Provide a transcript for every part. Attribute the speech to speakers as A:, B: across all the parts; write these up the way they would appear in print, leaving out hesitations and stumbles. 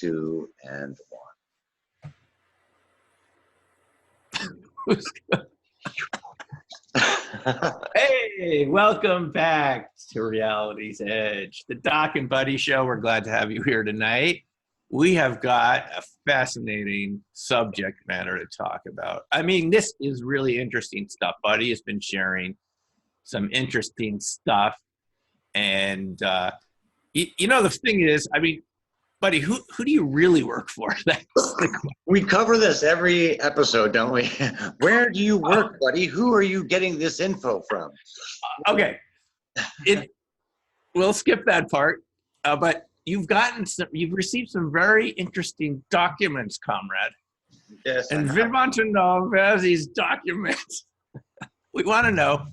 A: 2, and
B: 1. Hey, welcome back to Reality's Edge, the Doc and Buddy show. We're glad to have you here tonight. We have got a fascinating subject matter to talk about. I mean, this is really interesting stuff. Buddy has been sharing some interesting stuff. And, you know, the thing is, I mean, Buddy, who do you really work for?
A: We cover this every episode, don't we? Where do you work, buddy? Who are you getting this info from?
B: Okay, we'll skip that part. But you've received some very interesting documents, comrade.
A: Yes,
B: and we want to know where these documents. We want to know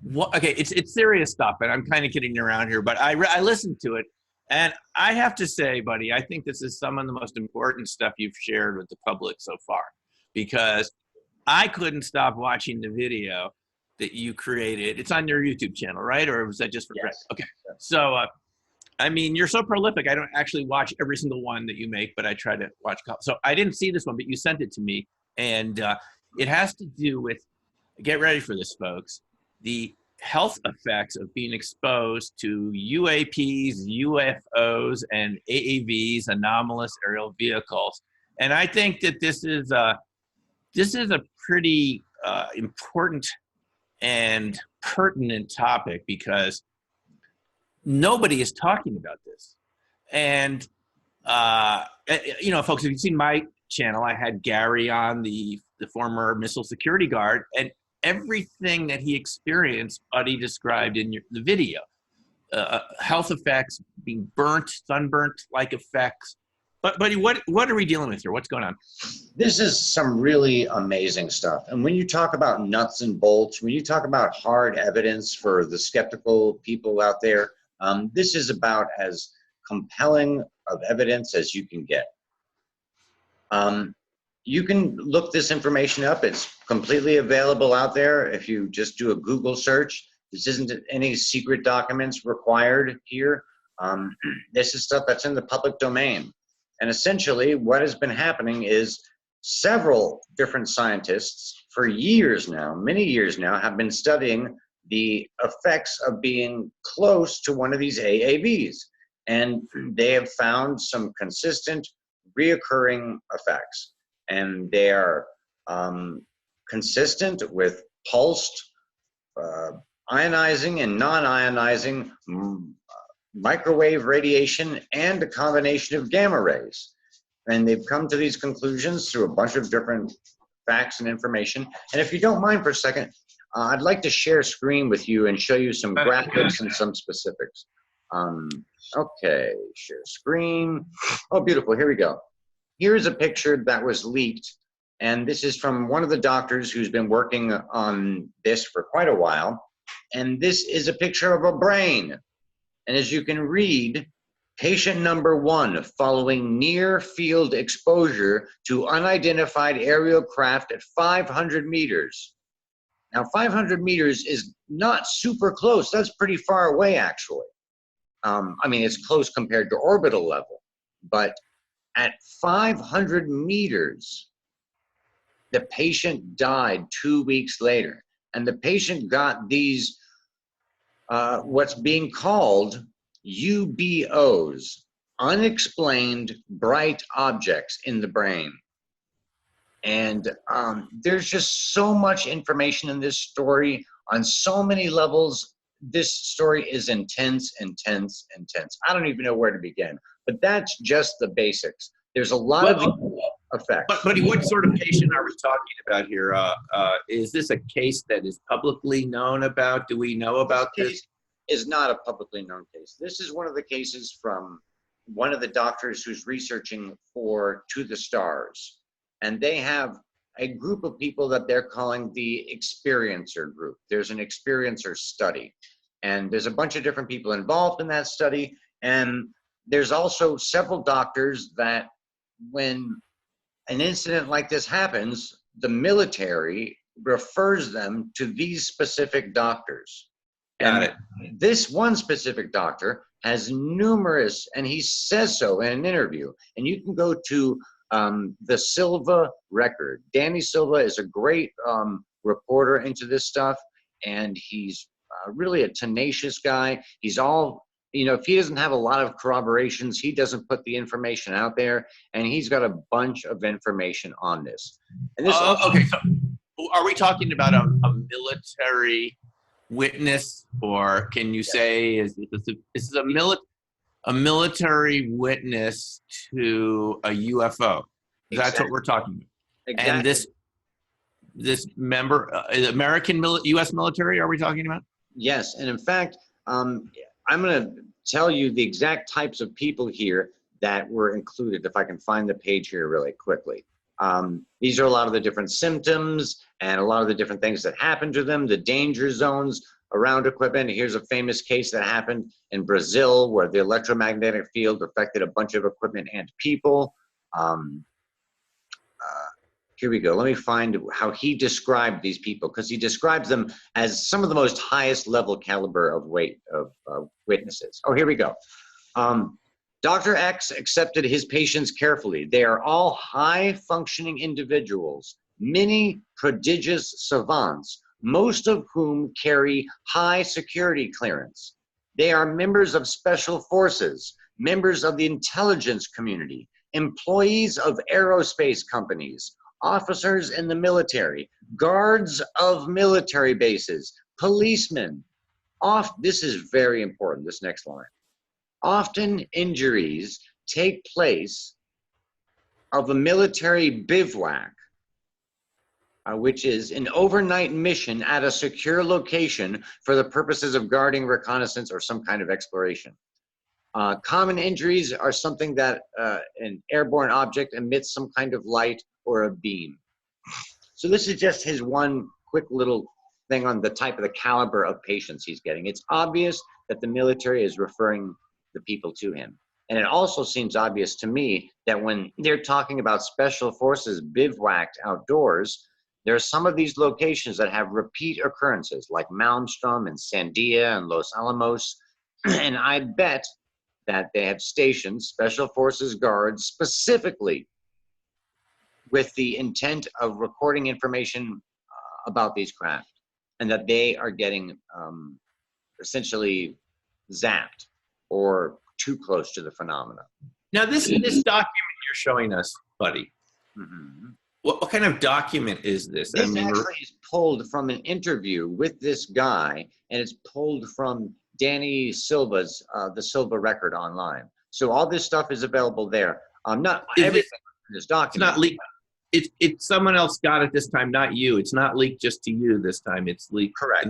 B: what. Okay, it's serious stuff, and I'm kind of kidding around here, but I listened to it. And I have to say, buddy, I think this is some of the most important stuff you've shared with the public so far, because I couldn't stop watching the video that you created. It's on your YouTube channel, right? Or was that just for friends? Okay. So, I mean, you're so prolific. I don't actually watch every single one that you make, but I try to watch. So I didn't see this one, but you sent it to me. And it has to do with, get ready for this, folks, the health effects of being exposed to UAPs, UFOs, and AAVs, anomalous aerial vehicles. And I think that this is a pretty important and pertinent topic, because nobody is talking about this. And you know, folks, if you've seen my channel, I had Gary on, the former missile security guard, and everything that he experienced, Buddy described in the video. Health effects, being burnt, sunburnt-like effects. But Buddy, what are we dealing with here? What's going on?
A: This is some really amazing stuff. And when you talk about nuts and bolts, when you talk about hard evidence for the skeptical people out there, this is about as compelling of evidence as you can get. You can look this information up. It's completely available out there if you just do a Google search. This isn't any secret documents required here. This is stuff that's in the public domain. And essentially what has been happening is several different scientists for years now, many years now, have been studying the effects of being close to one of these AAVs. And they have found some consistent, reoccurring effects. And they are consistent with pulsed, ionizing and non-ionizing microwave radiation and a combination of gamma rays. And they've come to these conclusions through a bunch of different facts and information. And if you don't mind for a second, I'd like to share screen with you and show you some graphics and some specifics. Okay, share screen. Oh, beautiful, here we go. Here's a picture that was leaked, and this is from one of the doctors who's been working on this for quite a while. And this is a picture of a brain. And as you can read, patient number 1 following near field exposure to unidentified aerial craft at 500 meters. Now, 500 meters is not super close. That's pretty far away, actually. I mean, it's close compared to orbital level, but at 500 meters, the patient died 2 weeks later. And the patient got these, what's being called UBOs, unexplained bright objects in the brain. And there's just so much information in this story on so many levels. This story is intense, intense, intense. I don't even know where to begin. But that's just the basics. There's a lot of effects.
B: But Buddy, what sort of patient are we talking about here? Is this a case that is publicly known about? Do we know about this?
A: Is not a publicly known case. This is one of the cases from one of the doctors who's researching for To the Stars. And they have a group of people that they're calling the experiencer group. There's an experiencer study. And there's a bunch of different people involved in that study. And there's also several doctors that when an incident like this happens, the military refers them to these specific doctors.
B: Got it.
A: This one specific doctor has numerous, and he says so in an interview, and you can go to the Silva record. Danny Silva is a great reporter into this stuff, and he's really a tenacious guy. He's all, you know, if he doesn't have a lot of corroborations, he doesn't put the information out there, and he's got a bunch of information on this. And this
B: okay, so are we talking about a military witness, or can you say is this a military witness to a UFO? That's what we're talking about.
A: Exactly.
B: And this member, American U.S. military, are we talking about?
A: Yes, and in fact, I'm going to tell you the exact types of people here that were included, if I can find the page here really quickly. These are a lot of the different symptoms and a lot of the different things that happen to them, the danger zones around equipment. Here's a famous case that happened in Brazil where the electromagnetic field affected a bunch of equipment and people. Here we go. Let me find how he described these people, because he describes them as some of the most highest level caliber of witnesses. Oh, here we go. Dr. X accepted his patients carefully. They are all high-functioning individuals, many prodigious savants, most of whom carry high security clearance. They are members of special forces, members of the intelligence community, employees of aerospace companies, officers in the military, guards of military bases, policemen. This is very important, this next line. Often injuries take place of a military bivouac, which is an overnight mission at a secure location for the purposes of guarding, reconnaissance, or some kind of exploration. Common injuries are something that an airborne object emits some kind of light or a beam. So this is just his one quick little thing on the type of the caliber of patients he's getting. It's obvious that the military is referring the people to him. And it also seems obvious to me that when they're talking about special forces bivouacked outdoors, there are some of these locations that have repeat occurrences, like Malmstrom and Sandia and Los Alamos. And I bet that they have stationed special forces guards specifically with the intent of recording information about these craft, and that they are getting essentially zapped or too close to the phenomena.
B: Now, this document you're showing us, buddy, what kind of document is this?
A: This actually is pulled from an interview with this guy, and it's pulled from Danny Silva's, the Silva record online. So all this stuff is available there. Not everything in this document.
B: It's not leaked. It's someone else got it this time, not you. It's not leaked just to you this time. It's leaked.
A: Correct.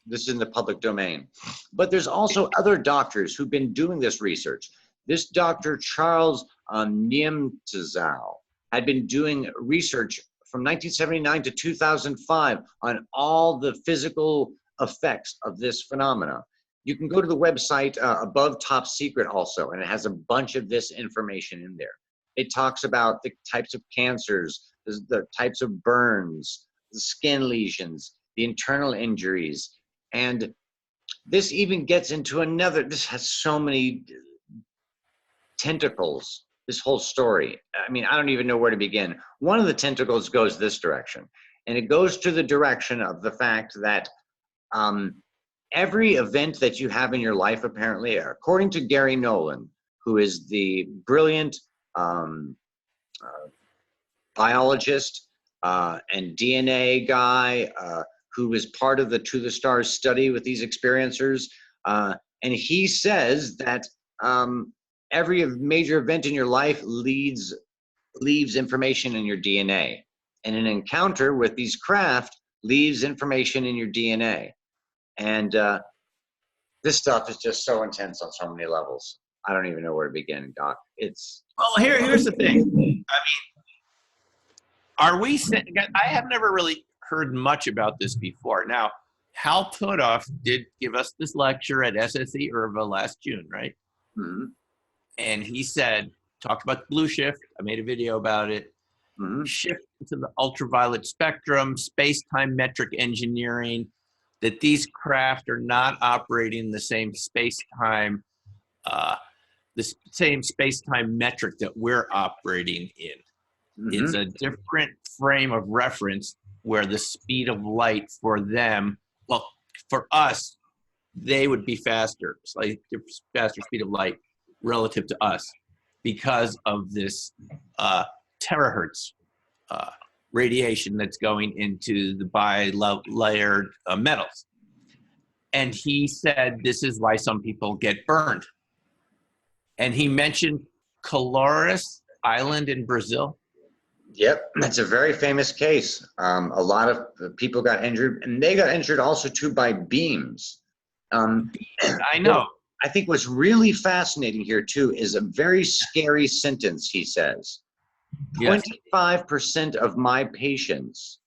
A: This is in the public domain. But there's also other doctors who've been doing this research. This Dr. Charles Niemczau had been doing research from 1979 to 2005 on all the physical effects of this phenomena. You can go to the website above Top Secret also, and it has a bunch of this information in there. It talks about the types of cancers, the types of burns, the skin lesions, the internal injuries. And this even gets into this has so many tentacles, this whole story. I mean, I don't even know where to begin. One of the tentacles goes this direction, and it goes to the direction of the fact that every event that you have in your life, apparently, according to Gary Nolan, who is the brilliant biologist and DNA guy who was part of the To the Stars study with these experiencers. And he says that every major event in your life leaves information in your DNA. And an encounter with these craft leaves information in your DNA. And this stuff is just so intense on so many levels. I don't even know where to begin, Doc.
B: Well, here's the thing. I mean, I have never really heard much about this before. Now, Hal Puthoff did give us this lecture at SSE Irva last June, right?
A: Mm-hmm.
B: And he talked about blue shift. I made a video about it.
A: Mm-hmm.
B: Shift into the ultraviolet spectrum, space-time metric engineering, that these craft are not operating in the same space-time the same space-time metric that we're operating in. It's a different frame of reference where the speed of light for them, well, for us, they would be faster, slightly faster speed of light relative to us because of this terahertz radiation that's going into the bi-layered metals. And he said this is why some people get burned. And he mentioned Colores Island in Brazil.
A: Yep, that's a very famous case. A lot of people got injured, and they got injured also too by beams.
B: I know.
A: I think what's really fascinating here too is a very scary sentence he says.
B: Yes.
A: 25% of my patients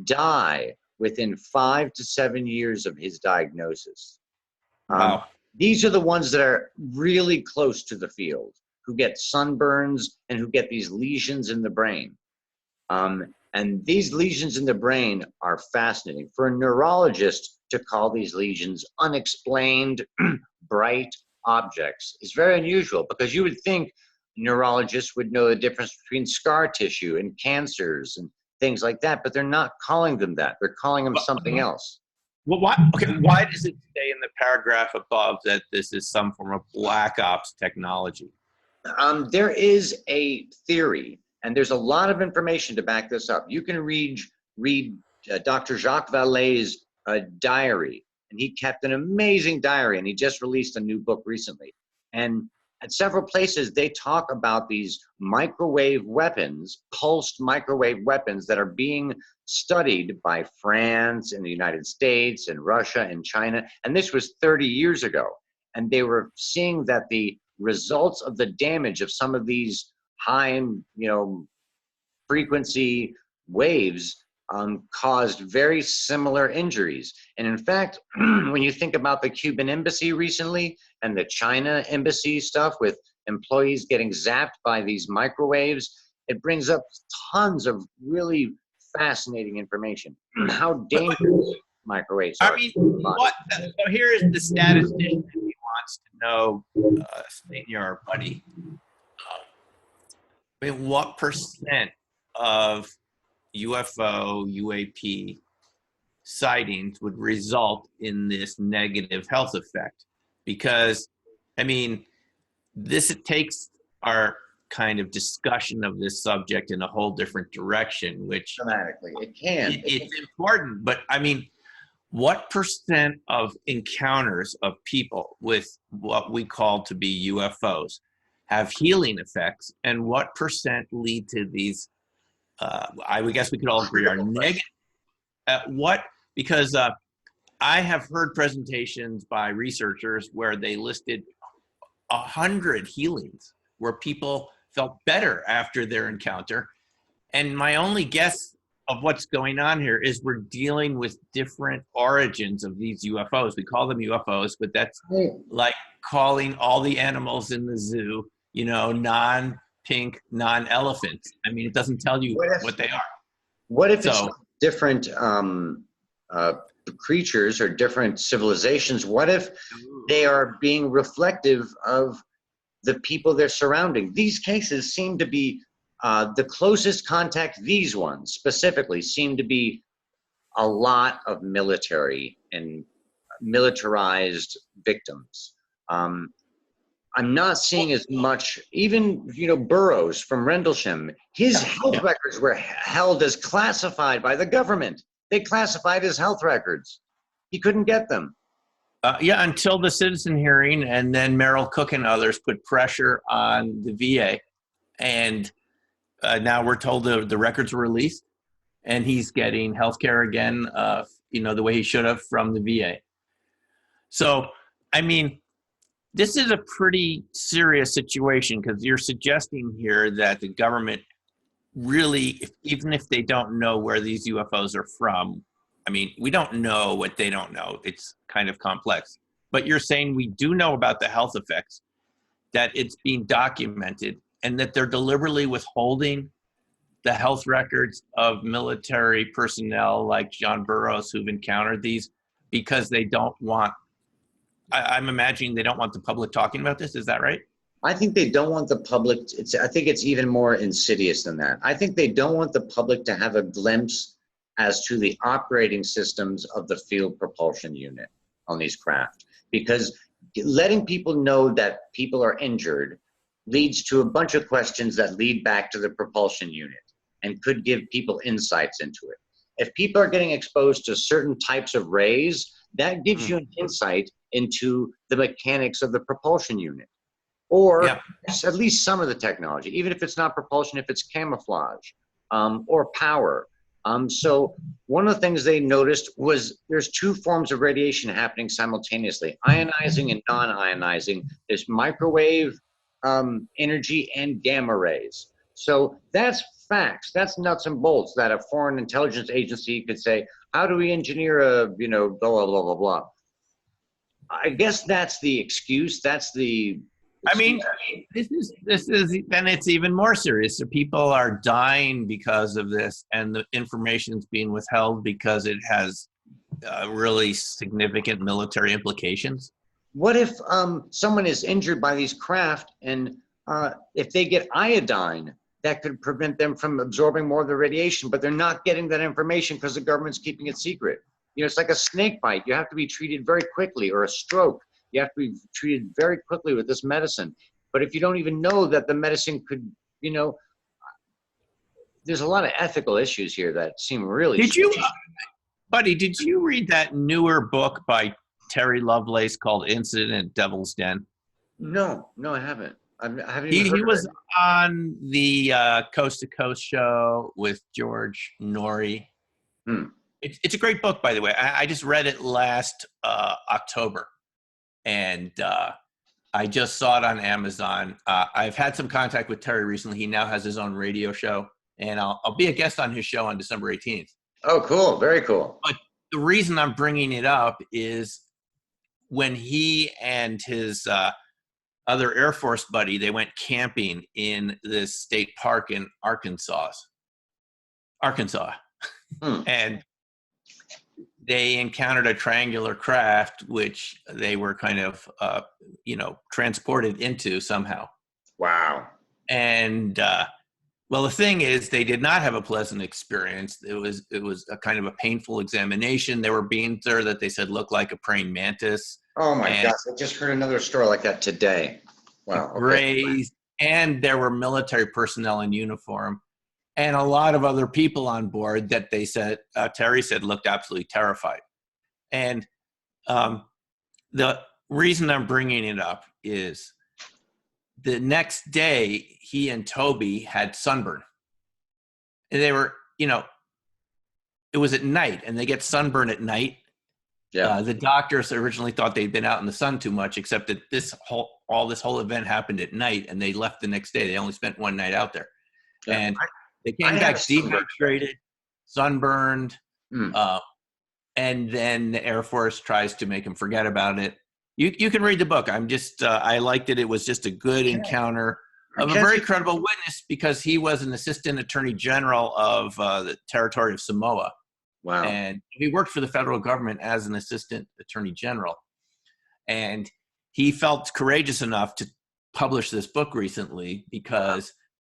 A: die within 5 to 7 years of his diagnosis.
B: Wow.
A: These are the ones that are really close to the field, who get sunburns and who get these lesions in the brain. And these lesions in the brain are fascinating. For a neurologist to call these lesions unexplained, bright objects is very unusual, because you would think neurologists would know the difference between scar tissue and cancers and things like that, but they're not calling them that. They're calling them something else.
B: Well, why does it say in the paragraph above that this is some form of black ops technology?
A: There is a theory, and there's a lot of information to back this up. You can read Dr. Jacques Vallée's diary, and he kept an amazing diary, and he just released a new book recently. And at several places, they talk about these microwave weapons, pulsed microwave weapons that are being studied by France and the United States and Russia and China. And this was 30 years ago. And they were seeing that the results of the damage of some of these high, frequency waves caused very similar injuries. And in fact, when you think about the Cuban embassy recently and the China embassy stuff with employees getting zapped by these microwaves, it brings up tons of really fascinating information. How dangerous microwaves are.
B: I mean, so here is the statistician if he wants to know, senior buddy. I mean, what percent of UFO, UAP sightings would result in this negative health effect? Because, I mean, it takes our kind of discussion of this subject in a whole different direction, which
A: dramatically it can.
B: It's important, but I mean, what percent of encounters of people with what we call to be UFOs have healing effects, and what percent lead to these I would guess we could all agree are negative. Because I have heard presentations by researchers where they listed 100 healings where people felt better after their encounter. And my only guess of what's going on here is we're dealing with different origins of these UFOs. We call them UFOs, but that's like calling all the animals in the zoo, non-pink, non-elephant. I mean, it doesn't tell you what they are.
A: What if it's different creatures or different civilizations? What if they are being reflective of the people they're surrounding? These cases seem to be the closest contact, these ones specifically, seem to be a lot of military and militarized victims. I'm not seeing as much, even, Burroughs from Rendlesham, his health records were held as classified by the government. They classified his health records. He couldn't get them.
B: Until the citizen hearing, and then Merrill Cook and others put pressure on the VA. And now we're told the records were released, and he's getting health care again, the way he should have from the VA. So, I mean, this is a pretty serious situation, because you're suggesting here that the government really, even if they don't know where these UFOs are from, I mean, we don't know what they don't know. It's kind of complex. But you're saying we do know about the health effects, that it's being documented, and that they're deliberately withholding the health records of military personnel like John Burroughs who've encountered these, because they don't want I'm imagining they don't want the public talking about this. Is that right?
A: I think they don't want the public, I think it's even more insidious than that. I think they don't want the public to have a glimpse as to the operating systems of the field propulsion unit on these craft. Because letting people know that people are injured leads to a bunch of questions that lead back to the propulsion unit and could give people insights into it. If people are getting exposed to certain types of rays, that gives you an insight into the mechanics of the propulsion unit, or
B: Yeah.
A: at least some of the technology, even if it's not propulsion, if it's camouflage or power. So one of the things they noticed was there's two forms of radiation happening simultaneously, ionizing and non-ionizing. There's microwave energy and gamma rays. So that's facts. That's nuts and bolts that a foreign intelligence agency could say, how do we engineer a, blah, blah, blah, blah, blah. I guess that's the excuse. That's the
B: I mean, this is then it's even more serious. So people are dying because of this, and the information's being withheld because it has really significant military implications.
A: What if someone is injured by these craft, and if they get iodine, that could prevent them from absorbing more of the radiation, but they're not getting that information because the government's keeping it secret. It's like a snake bite. You have to be treated very quickly, or a stroke. You have to be treated very quickly with this medicine. But if you don't even know that the medicine could, there's a lot of ethical issues here that seem really.
B: Did you, buddy, did you read that newer book by Terry Lovelace called Incident at Devil's Den?
A: No, I haven't. I haven't even heard
B: He was
A: of it.
B: on the Coast to Coast show with George Norrie. It's a great book, by the way. I just read it last October. And I just saw it on Amazon. I've had some contact with Terry recently. He now has his own radio show, and I'll be a guest on his show on December 18th.
A: Oh, cool. Very cool.
B: But the reason I'm bringing it up is when he and his other Air Force buddy, they went camping in this state park in Arkansas. And they encountered a triangular craft, which they were kind of, transported into somehow.
A: Wow.
B: And well, the thing is, they did not have a pleasant experience. It was a kind of a painful examination. There were beings there that they said looked like a praying mantis.
A: Oh my gosh! I just heard another story like that today. Wow. Okay.
B: Raised, and there were military personnel in uniform. And a lot of other people on board that they said, Terry said, looked absolutely terrified. And the reason I'm bringing it up is the next day, he and Toby had sunburn. And they were, it was at night, and they get sunburn at night.
A: Yeah.
B: The doctors originally thought they'd been out in the sun too much, except that this whole event happened at night, and they left the next day. They only spent one night out there. Yeah. And they came back dehydrated, sunburned, and then the Air Force tries to make them forget about it. You can read the book. I'm just I liked it. It was just a good encounter of a very credible witness, because he was an assistant attorney general of the territory of Samoa.
A: Wow.
B: And he worked for the federal government as an assistant attorney general. And he felt courageous enough to publish this book recently because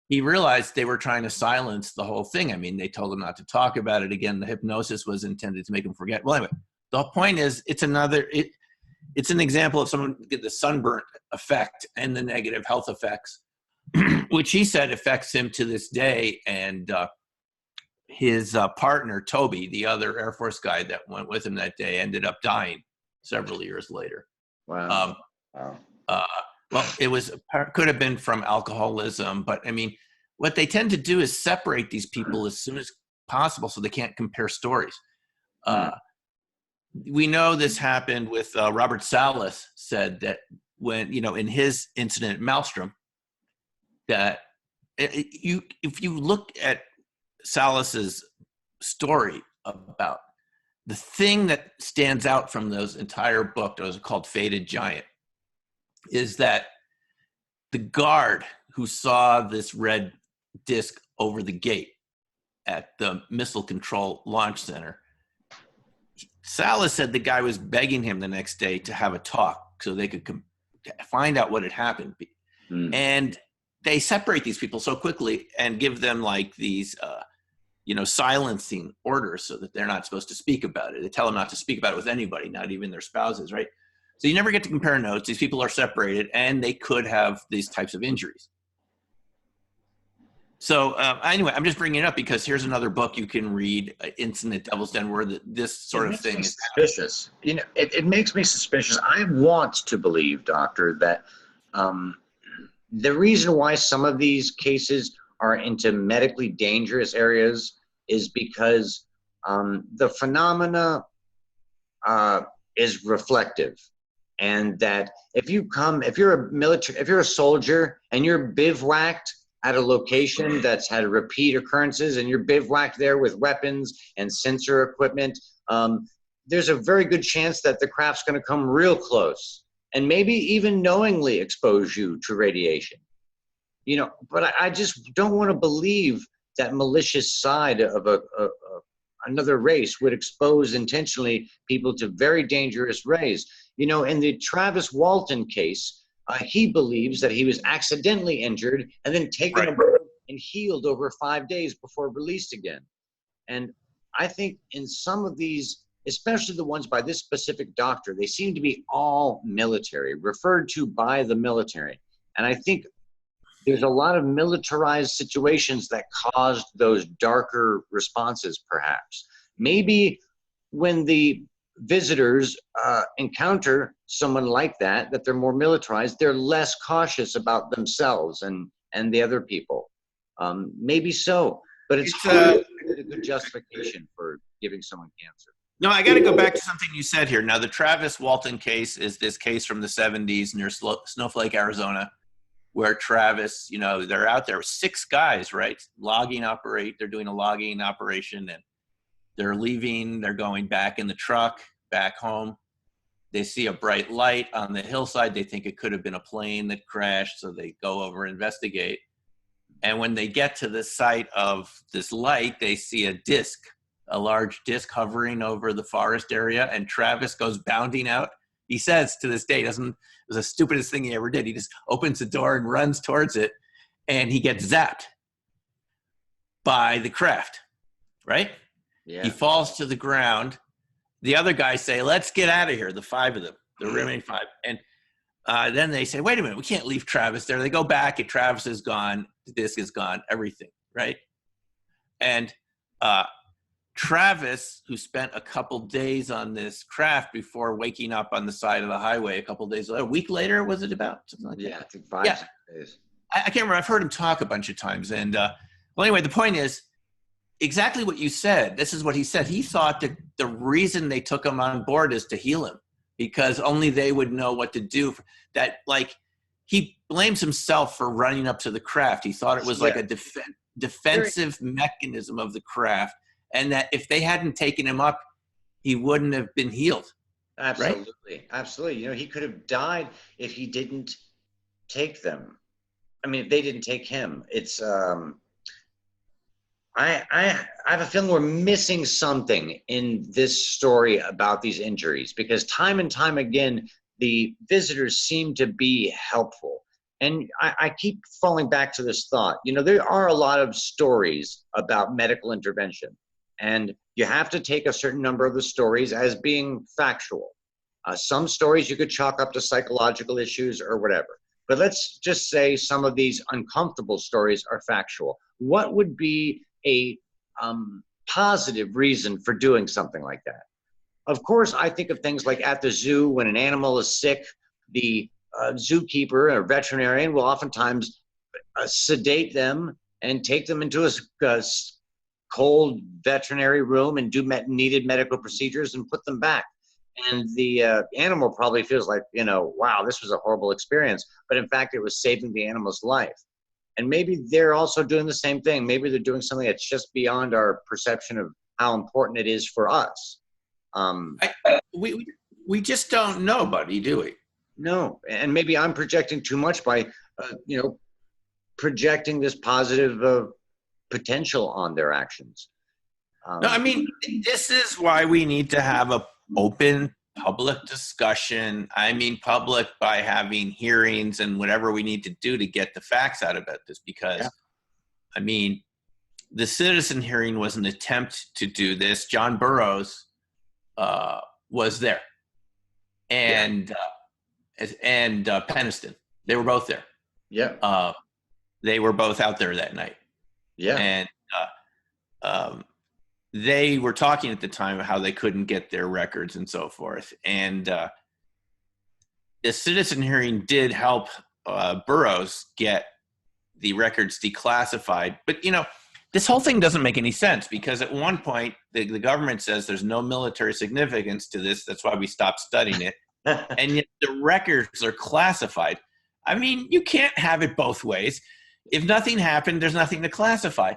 B: he realized they were trying to silence the whole thing. I mean, they told him not to talk about it again. The hypnosis was intended to make him forget. Well, anyway, the point is, it's an example of someone get the sunburn effect and the negative health effects, which he said affects him to this day. And his partner, Toby, the other Air Force guy that went with him that day, ended up dying several years later.
A: Wow.
B: Well, could have been from alcoholism, but I mean, what they tend to do is separate these people as soon as possible so they can't compare stories. We know this happened with Robert Salas said that when, in his incident at Maelstrom, that if you look at Salas's story about the thing that stands out from those entire book, that was called Faded Giant, is that the guard who saw this red disc over the gate at the Missile Control Launch Center, Salas said the guy was begging him the next day to have a talk so they could find out what had happened.
A: Mm.
B: And they separate these people so quickly and give them like these, silencing orders so that they're not supposed to speak about it. They tell them not to speak about it with anybody, not even their spouses, right? So you never get to compare notes. These people are separated, and they could have these types of injuries. So anyway, I'm just bringing it up because here's another book you can read, Incident at Devil's Den, where this sort of thing is
A: suspicious. It makes me suspicious. I want to believe, Doctor, that the reason why some of these cases are into medically dangerous areas is because the phenomena is reflective. And that if you're a soldier and you're bivouacked at a location that's had repeat occurrences and you're bivouacked there with weapons and sensor equipment, there's a very good chance that the craft's going to come real close and maybe even knowingly expose you to radiation. But I just don't want to believe that malicious side of another race would expose intentionally people to very dangerous rays. In the Travis Walton case, he believes that he was accidentally injured and then taken aboard and healed over 5 days before released again. And I think in some of these, especially the ones by this specific doctor, they seem to be all military, referred to by the military. And I think there's a lot of militarized situations that caused those darker responses, perhaps. Maybe when the visitors encounter someone like that they're more militarized, they're less cautious about themselves and the other people. Maybe so, but it's hard to get a good justification for giving someone cancer.
B: No, I got to go back to something you said here. Now, the Travis Walton case is this case from the 70s near Snowflake, Arizona, where Travis, they're out there with 6 guys, right? They're doing a logging operation, and they're leaving. They're going back in the truck, back home. They see a bright light on the hillside. They think it could have been a plane that crashed, so they go over and investigate. And when they get to the site of this light, they see a large disc hovering over the forest area, and Travis goes bounding out. He says to this day, it was the stupidest thing he ever did. He just opens the door and runs towards it, and he gets zapped by the craft, right?
A: Yeah.
B: He falls to the ground. The other guys say, let's get out of here, the 5 of them, the remaining 5. And then they say, wait a minute, we can't leave Travis there. They go back, and Travis is gone, the disc is gone, everything, right? And Travis, who spent a couple days on this craft before waking up on the side of the highway a couple days later, a week later, was it about? Something like that?
A: I think 5 days.
B: I can't remember. I've heard him talk a bunch of times. And well, anyway, the point is exactly what you said. This is what he said. He thought that the reason they took him on board is to heal him, because only they would know what to do. He blames himself for running up to the craft. He thought it was like a defensive mechanism of the craft, and that if they hadn't taken him up, he wouldn't have been healed.
A: Absolutely.
B: Right?
A: Absolutely. He could have died if he didn't take them. I mean, if they didn't take him. It's I have a feeling we're missing something in this story about these injuries, because time and time again, the visitors seem to be helpful. And I keep falling back to this thought. There are a lot of stories about medical intervention, and you have to take a certain number of the stories as being factual. Some stories you could chalk up to psychological issues or whatever. But let's just say some of these uncomfortable stories are factual. What would be a positive reason for doing something like that? Of course, I think of things like at the zoo, when an animal is sick, the zookeeper or veterinarian will oftentimes sedate them and take them into a cold veterinary room and do needed medical procedures and put them back. And the animal probably feels like, wow, this was a horrible experience. But in fact, it was saving the animal's life. And maybe they're also doing the same thing. Maybe they're doing something that's just beyond our perception of how important it is for us.
B: We just don't know, buddy, do we?
A: No. And maybe I'm projecting too much by, projecting this positive potential on their actions.
B: No, I mean, this is why we need to have a open public discussion. I mean, public by having hearings and whatever we need to do to get the facts out about this. Because, I mean, the citizen hearing was an attempt to do this. John Burroughs was there, and Peniston. They were both there.
A: Yeah.
B: They were both out there that night.
A: Yeah.
B: And they were talking at the time of how they couldn't get their records and so forth. And the citizen hearing did help Burroughs get the records declassified. But, you know, this whole thing doesn't make any sense, because at one point the government says there's no military significance to this. That's why we stopped studying it. And yet the records are classified. I mean, you can't have it both ways. If nothing happened, there's nothing to classify.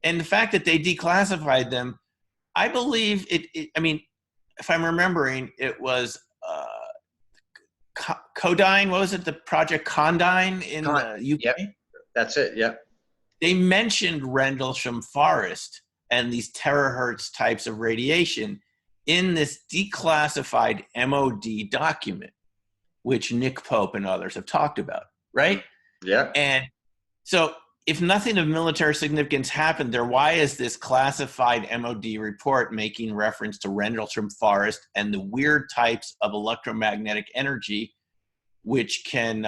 B: And the fact that they declassified them, I believe I mean, if I'm remembering, it was Codine. What was it? The Project Condyne in the UK?
A: Yep. That's it. Yep.
B: They mentioned Rendlesham Forest and these terahertz types of radiation in this declassified MOD document, which Nick Pope and others have talked about, right?
A: Yeah.
B: And so if nothing of military significance happened there, why is this classified MOD report making reference to Rendlesham Forest and the weird types of electromagnetic energy, which can,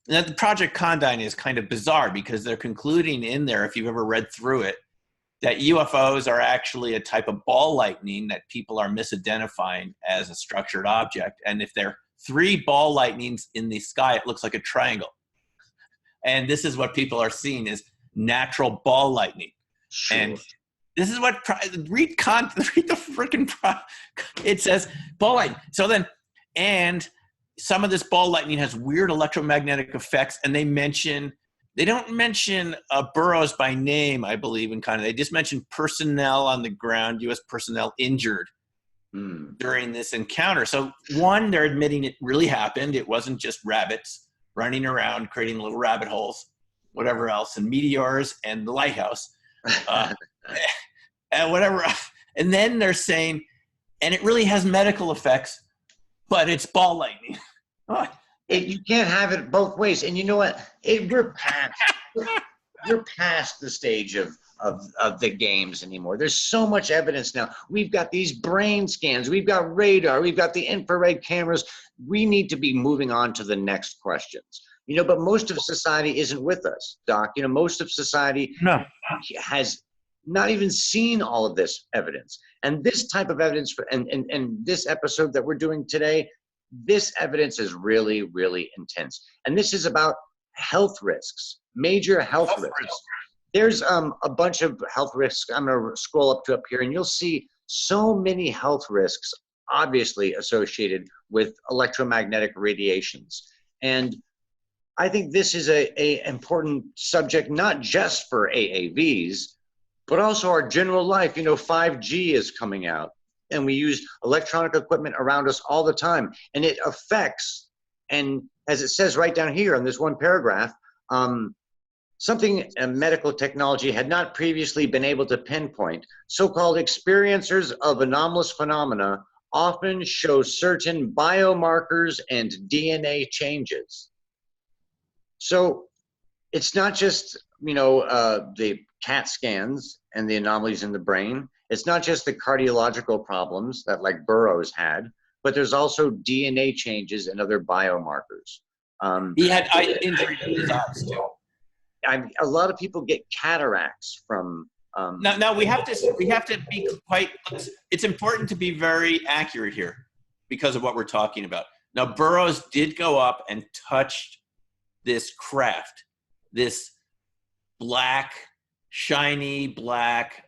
B: the Project Condyne is kind of bizarre, because they're concluding in there, if you've ever read through it, that UFOs are actually a type of ball lightning that people are misidentifying as a structured object. And if they're 3 ball lightnings in the sky, it looks like a triangle. And this is what people are seeing is natural ball lightning.
A: Sure.
B: And this is what, read the freaking, it says ball lightning. So then, and some of this ball lightning has weird electromagnetic effects, and they don't mention Burroughs by name, I believe, in kind of, they just mention personnel on the ground, U.S. personnel injured during this encounter. So one, they're admitting it really happened. It wasn't just rabbits running around creating little rabbit holes, whatever else, and meteors and the lighthouse, and whatever. And then they're saying, and it really has medical effects, but it's ball lightning.
A: You can't have it both ways. And you know what? We're past the stage of the games anymore. There's so much evidence now. We've got these brain scans. We've got radar. We've got the infrared cameras. We need to be moving on to the next questions. You know, but most of society isn't with us, Doc. You know, most of society has not even seen all of this evidence. And this type of evidence, and this episode that we're doing today, this evidence is really, really intense. And this is about health risks, major health risks. There's a bunch of health risks. I'm going to scroll up here, and you'll see so many health risks obviously associated with electromagnetic radiations. And I think this is a important subject, not just for AAVs, but also our general life. You know, 5G is coming out, and we use electronic equipment around us all the time, and it affects, and as it says right down here in this one paragraph, something medical technology had not previously been able to pinpoint. So-called experiencers of anomalous phenomena often show certain biomarkers and DNA changes. So it's not just, you know, the CAT scans and the anomalies in the brain. It's not just the cardiological problems that like Burroughs had, but there's also DNA changes and other biomarkers.
B: He had injury to his eyes too.
A: A lot of people get cataracts from.
B: Now we have to be quite. It's important to be very accurate here because of what we're talking about. Now Burroughs did go up and touched this craft, this black, shiny black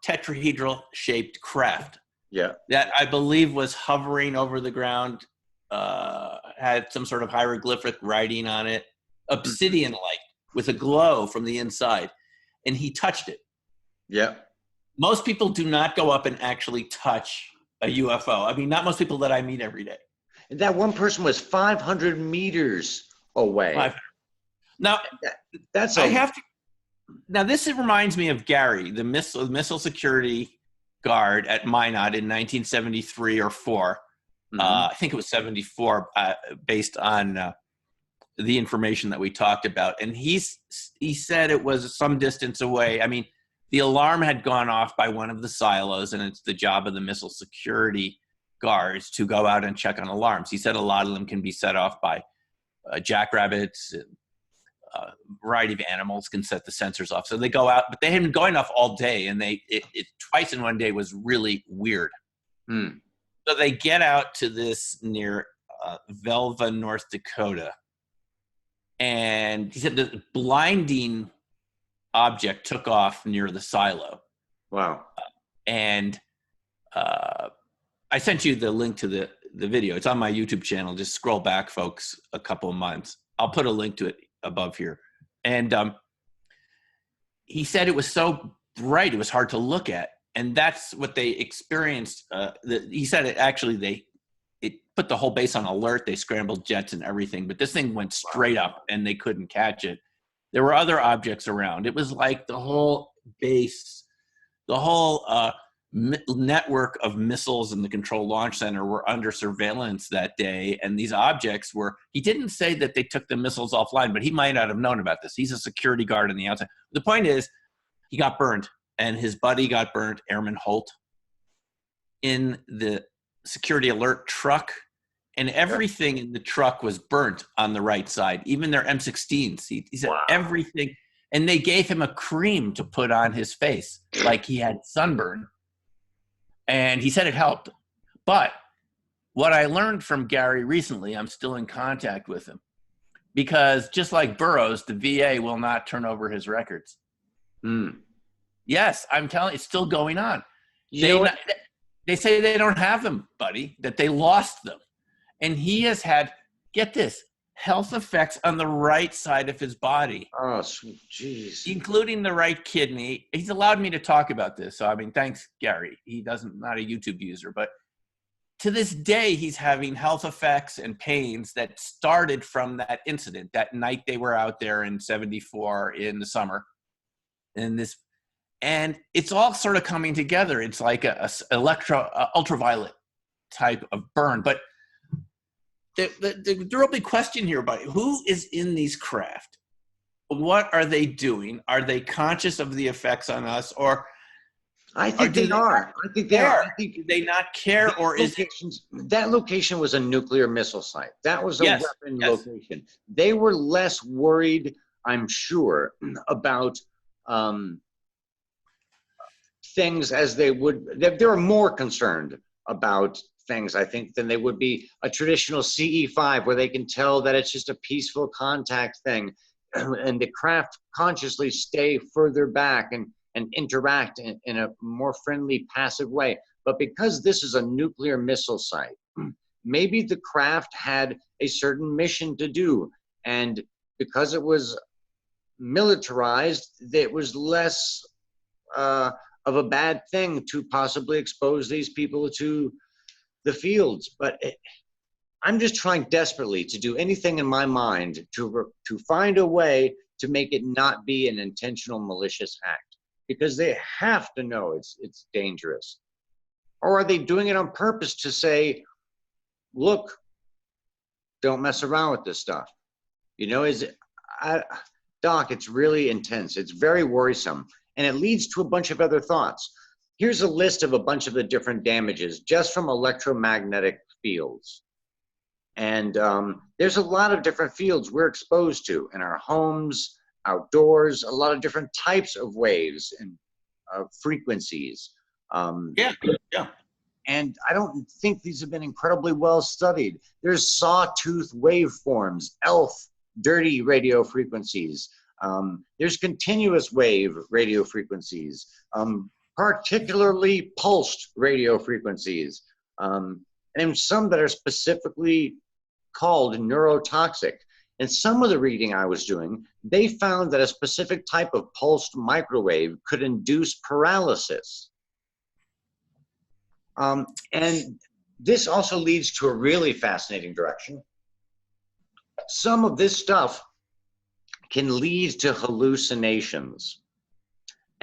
B: tetrahedral shaped craft.
A: Yeah. That
B: I believe was hovering over the ground, had some sort of hieroglyphic writing on it, obsidian-like, with a glow from the inside, and he touched it.
A: Yeah.
B: Most people do not go up and actually touch a UFO. I mean, not most people that I meet every day.
A: That one person was 500 meters away.
B: 500. Now, Now this reminds me of Gary, the missile security guard at Minot in 1973 or 4. I think it was 74, based on the information that we talked about. And he said it was some distance away. I mean, the alarm had gone off by one of the silos, and it's the job of the missile security guards to go out and check on alarms. He said a lot of them can be set off by jackrabbits, and a variety of animals can set the sensors off. So they go out, but they had been going off all day, and it twice in one day was really weird. So they get out to this near Velva, North Dakota. And he said the blinding object took off near the silo.
A: Wow.
B: And I sent you the link to the video. It's on my YouTube channel. Just scroll back, folks, a couple of months. I'll put a link to it above here. And he said it was so bright, it was hard to look at. And that's what they experienced. He said it put the whole base on alert. They scrambled jets and everything, but this thing went straight up and they couldn't catch it. There were other objects around. It was like the whole base, the whole network of missiles in the Control Launch Center were under surveillance that day. And these objects were, he didn't say that they took the missiles offline, but he might not have known about this. He's a security guard on the outside. The point is, he got burned, and his buddy got burned, Airman Holt, in the security alert truck. And everything in the truck was burnt on the right side, even their M16s. He said everything. And they gave him a cream to put on his face, like he had sunburn. And he said it helped. But what I learned from Gary recently, I'm still in contact with him, because just like Burroughs, the VA will not turn over his records. Yes, I'm telling you, it's still going on. They say they don't have them, buddy, that they lost them. And he has had, get this, health effects on the right side of his body.
A: Oh, sweet jeez.
B: Including the right kidney. He's allowed me to talk about this. So, I mean, thanks, Gary. He not a YouTube user, but to this day, he's having health effects and pains that started from that incident, that night they were out there in 74 in the summer. And it's all sort of coming together. It's like a ultraviolet type of burn. But the real big question here, buddy, who is in these craft? What are they doing? Are they conscious of the effects on us, or
A: I think they are. I think they are.
B: Do they not care, or is it?
A: That location was a nuclear missile site. That was a weapon location. They were less worried, I'm sure, about things as they would. They were more concerned about things, I think, than they would be a traditional CE5, where they can tell that it's just a peaceful contact thing, and the craft consciously stay further back and interact in a more friendly, passive way. But because this is a nuclear missile site, maybe the craft had a certain mission to do, and because it was militarized, it was less of a bad thing to possibly expose these people to the fields. But I'm just trying desperately to do anything in my mind to find a way to make it not be an intentional malicious act, because they have to know it's dangerous. Or are they doing it on purpose to say, look, don't mess around with this stuff? You know, Doc, it's really intense. It's very worrisome. And it leads to a bunch of other thoughts. Here's a list of a bunch of the different damages just from electromagnetic fields. And there's a lot of different fields we're exposed to in our homes, outdoors, a lot of different types of waves and frequencies. And I don't think these have been incredibly well studied. There's sawtooth waveforms, ELF, dirty radio frequencies. There's continuous wave radio frequencies, particularly pulsed radio frequencies, and some that are specifically called neurotoxic. And some of the reading I was doing, they found that a specific type of pulsed microwave could induce paralysis. And this also leads to a really fascinating direction. Some of this stuff can lead to hallucinations.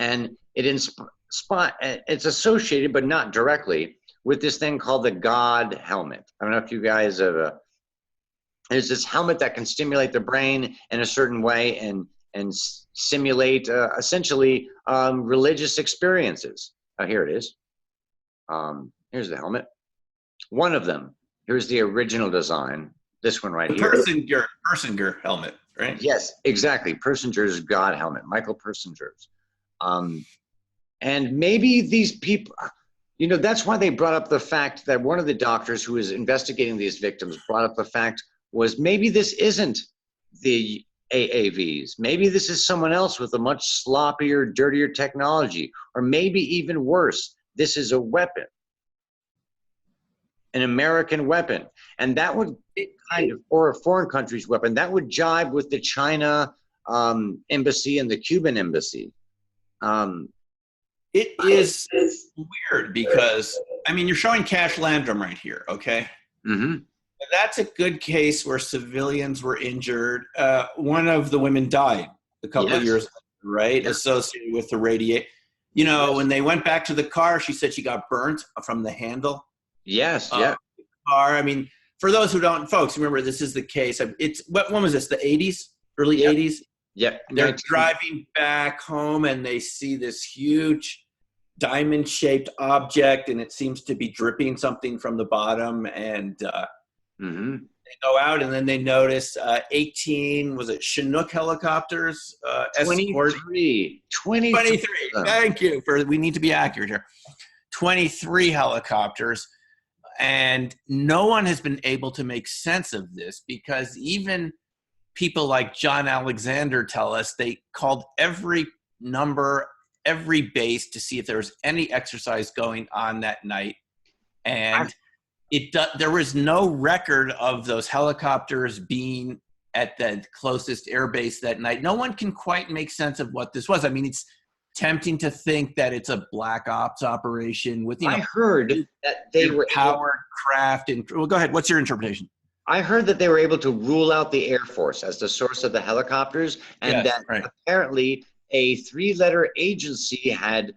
A: and it's associated, but not directly, with this thing called the God helmet. I don't know if you guys have. There's this helmet that can stimulate the brain in a certain way and simulate essentially religious experiences. Here it is. Here's the helmet. One of them. Here's the original design. This one right here.
B: Persinger helmet, right?
A: Yes, exactly. Persinger's God helmet. Michael Persinger's. And maybe these people, you know, that's why they brought up the fact that one of the doctors who was investigating these victims brought up the fact was maybe this isn't the AAVs. Maybe this is someone else with a much sloppier, dirtier technology. Or maybe even worse, this is a weapon, an American weapon. And that would kind of, or a foreign country's weapon, that would jibe with the China embassy and the Cuban embassy.
B: It is weird because, I mean, you're showing Cash Landrum right here, okay?
A: Mm-hmm.
B: That's a good case where civilians were injured. One of the women died a couple of years later, right? Yes. Associated with the radiation. You know, when they went back to the car, she said she got burnt from the handle.
A: Yes, yeah.
B: The car. I mean, for those who don't, folks, remember this is the case. It's when was this? The 80s, early 80s.
A: Yep.
B: They're driving back home and they see this huge diamond-shaped object, and it seems to be dripping something from the bottom. And they go out, and then they notice 18, was it Chinook helicopters?
A: 23.
B: Thank you. We need to be accurate here. 23 helicopters. And no one has been able to make sense of this because even people like John Alexander tell us they called every number, every base to see if there was any exercise going on that night. And there was no record of those helicopters being at the closest air base that night. No one can quite make sense of what this was. I mean, it's tempting to think that it's a black ops operation with,
A: I heard that they were
B: powered craft. And well, go ahead. What's your interpretation?
A: I heard that they were able to rule out the Air Force as the source of the helicopters, and apparently a 3-letter agency had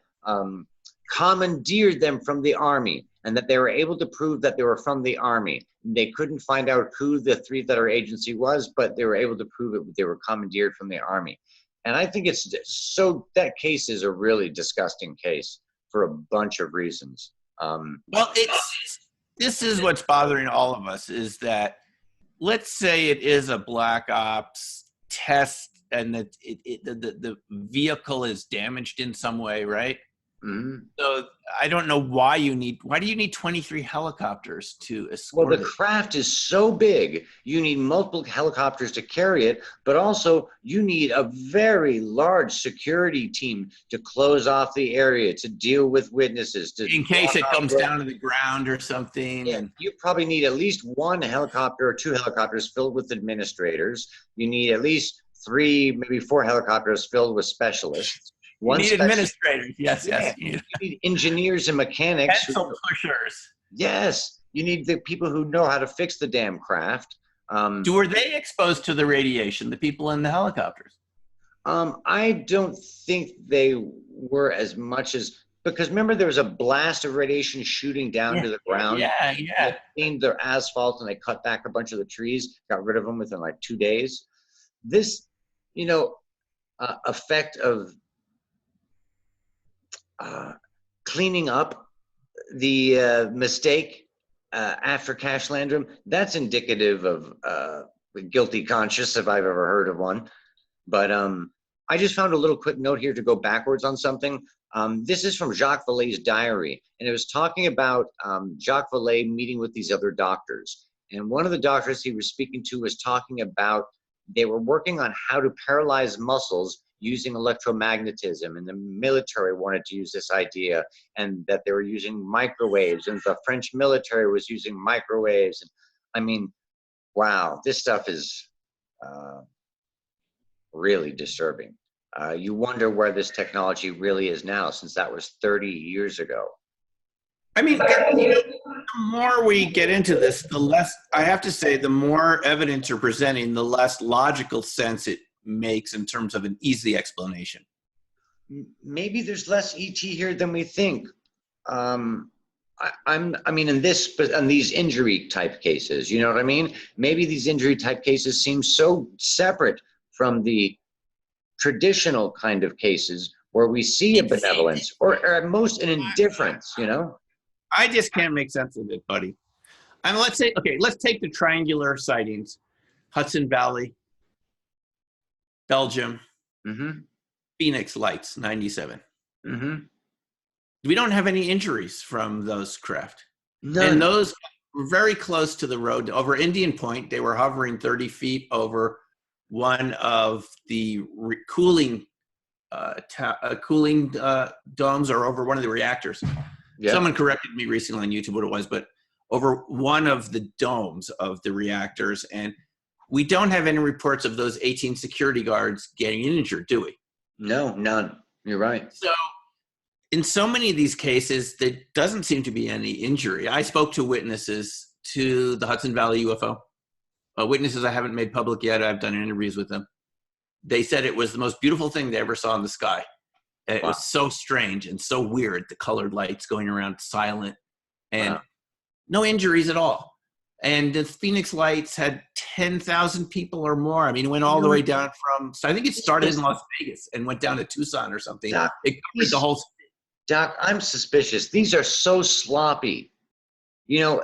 A: commandeered them from the Army, and that they were able to prove that they were from the Army. They couldn't find out who the 3-letter agency was, but they were able to prove it. They were commandeered from the Army. And I think that case is a really disgusting case for a bunch of reasons.
B: Well, this is what's bothering all of us is that, let's say it is a black ops test and that the vehicle is damaged in some way, right? Mm-hmm. So I don't know why do you need 23 helicopters to escort
A: Well, the craft is so big, you need multiple helicopters to carry it, but also you need a very large security team to close off the area, to deal with witnesses. In
B: case it comes down to the ground or something.
A: Yeah, you probably need at least 1 helicopter or 2 helicopters filled with administrators. You need at least 3, maybe 4 helicopters filled with specialists.
B: You need administrators. Yes.
A: You need engineers and mechanics.
B: Pencil pushers.
A: Yes. You need the people who know how to fix the damn craft.
B: Were they exposed to the radiation, the people in the helicopters?
A: I don't think they were as much as, because remember there was a blast of radiation shooting down to the ground.
B: Yeah.
A: They cleaned their asphalt and they cut back a bunch of the trees, got rid of them within like 2 days. This, effect of cleaning up the mistake after Cash Landrum, that's indicative of a guilty conscience if I've ever heard of one. But I just found a little quick note here to go backwards on something. This is from Jacques Vallée's diary, and it was talking about Jacques Vallée meeting with these other doctors. And one of the doctors he was speaking to was talking about they were working on how to paralyze muscles using electromagnetism, and the military wanted to use this idea, and that they were using microwaves, and the French military was using microwaves. And I mean, wow, this stuff is really disturbing. You wonder where this technology really is now, since that was 30 years ago.
B: I mean, the more we get into this, the less, I have to say, the more evidence you're presenting, the less logical sense it makes in terms of an easy explanation.
A: maybe there's less ET here than we think. I mean, in these injury type cases, you know what I mean? Maybe these injury type cases seem so separate from the traditional kind of cases where we see a benevolence or at most an indifference, you know?
B: I just can't make sense of it, buddy. And let's say, okay, let's take the triangular sightings: Hudson Valley, Belgium,
A: Mm-hmm.
B: Phoenix Lights, 97.
A: Mm-hmm.
B: We don't have any injuries from those craft.
A: None.
B: And those were very close to the road. Over Indian Point, they were hovering 30 feet over one of the cooling domes, or over one of the reactors.
A: Yeah.
B: Someone corrected me recently on YouTube what it was, but over one of the domes of the reactors. And we don't have any reports of those 18 security guards getting injured, do we?
A: No, none. You're right.
B: So in so many of these cases, there doesn't seem to be any injury. I spoke to witnesses to the Hudson Valley UFO. Witnesses I haven't made public yet. I've done interviews with them. They said it was the most beautiful thing they ever saw in the sky. It
A: Wow.
B: was so strange and so weird, the colored lights going around silent, and
A: Wow.
B: no injuries at all. And the Phoenix Lights had 10,000 people or more. I mean, it went all the way down from, so I think it started in Las Vegas and went down to Tucson or something.
A: Doc,
B: It covered the whole.
A: Doc, I'm suspicious. These are so sloppy. You know,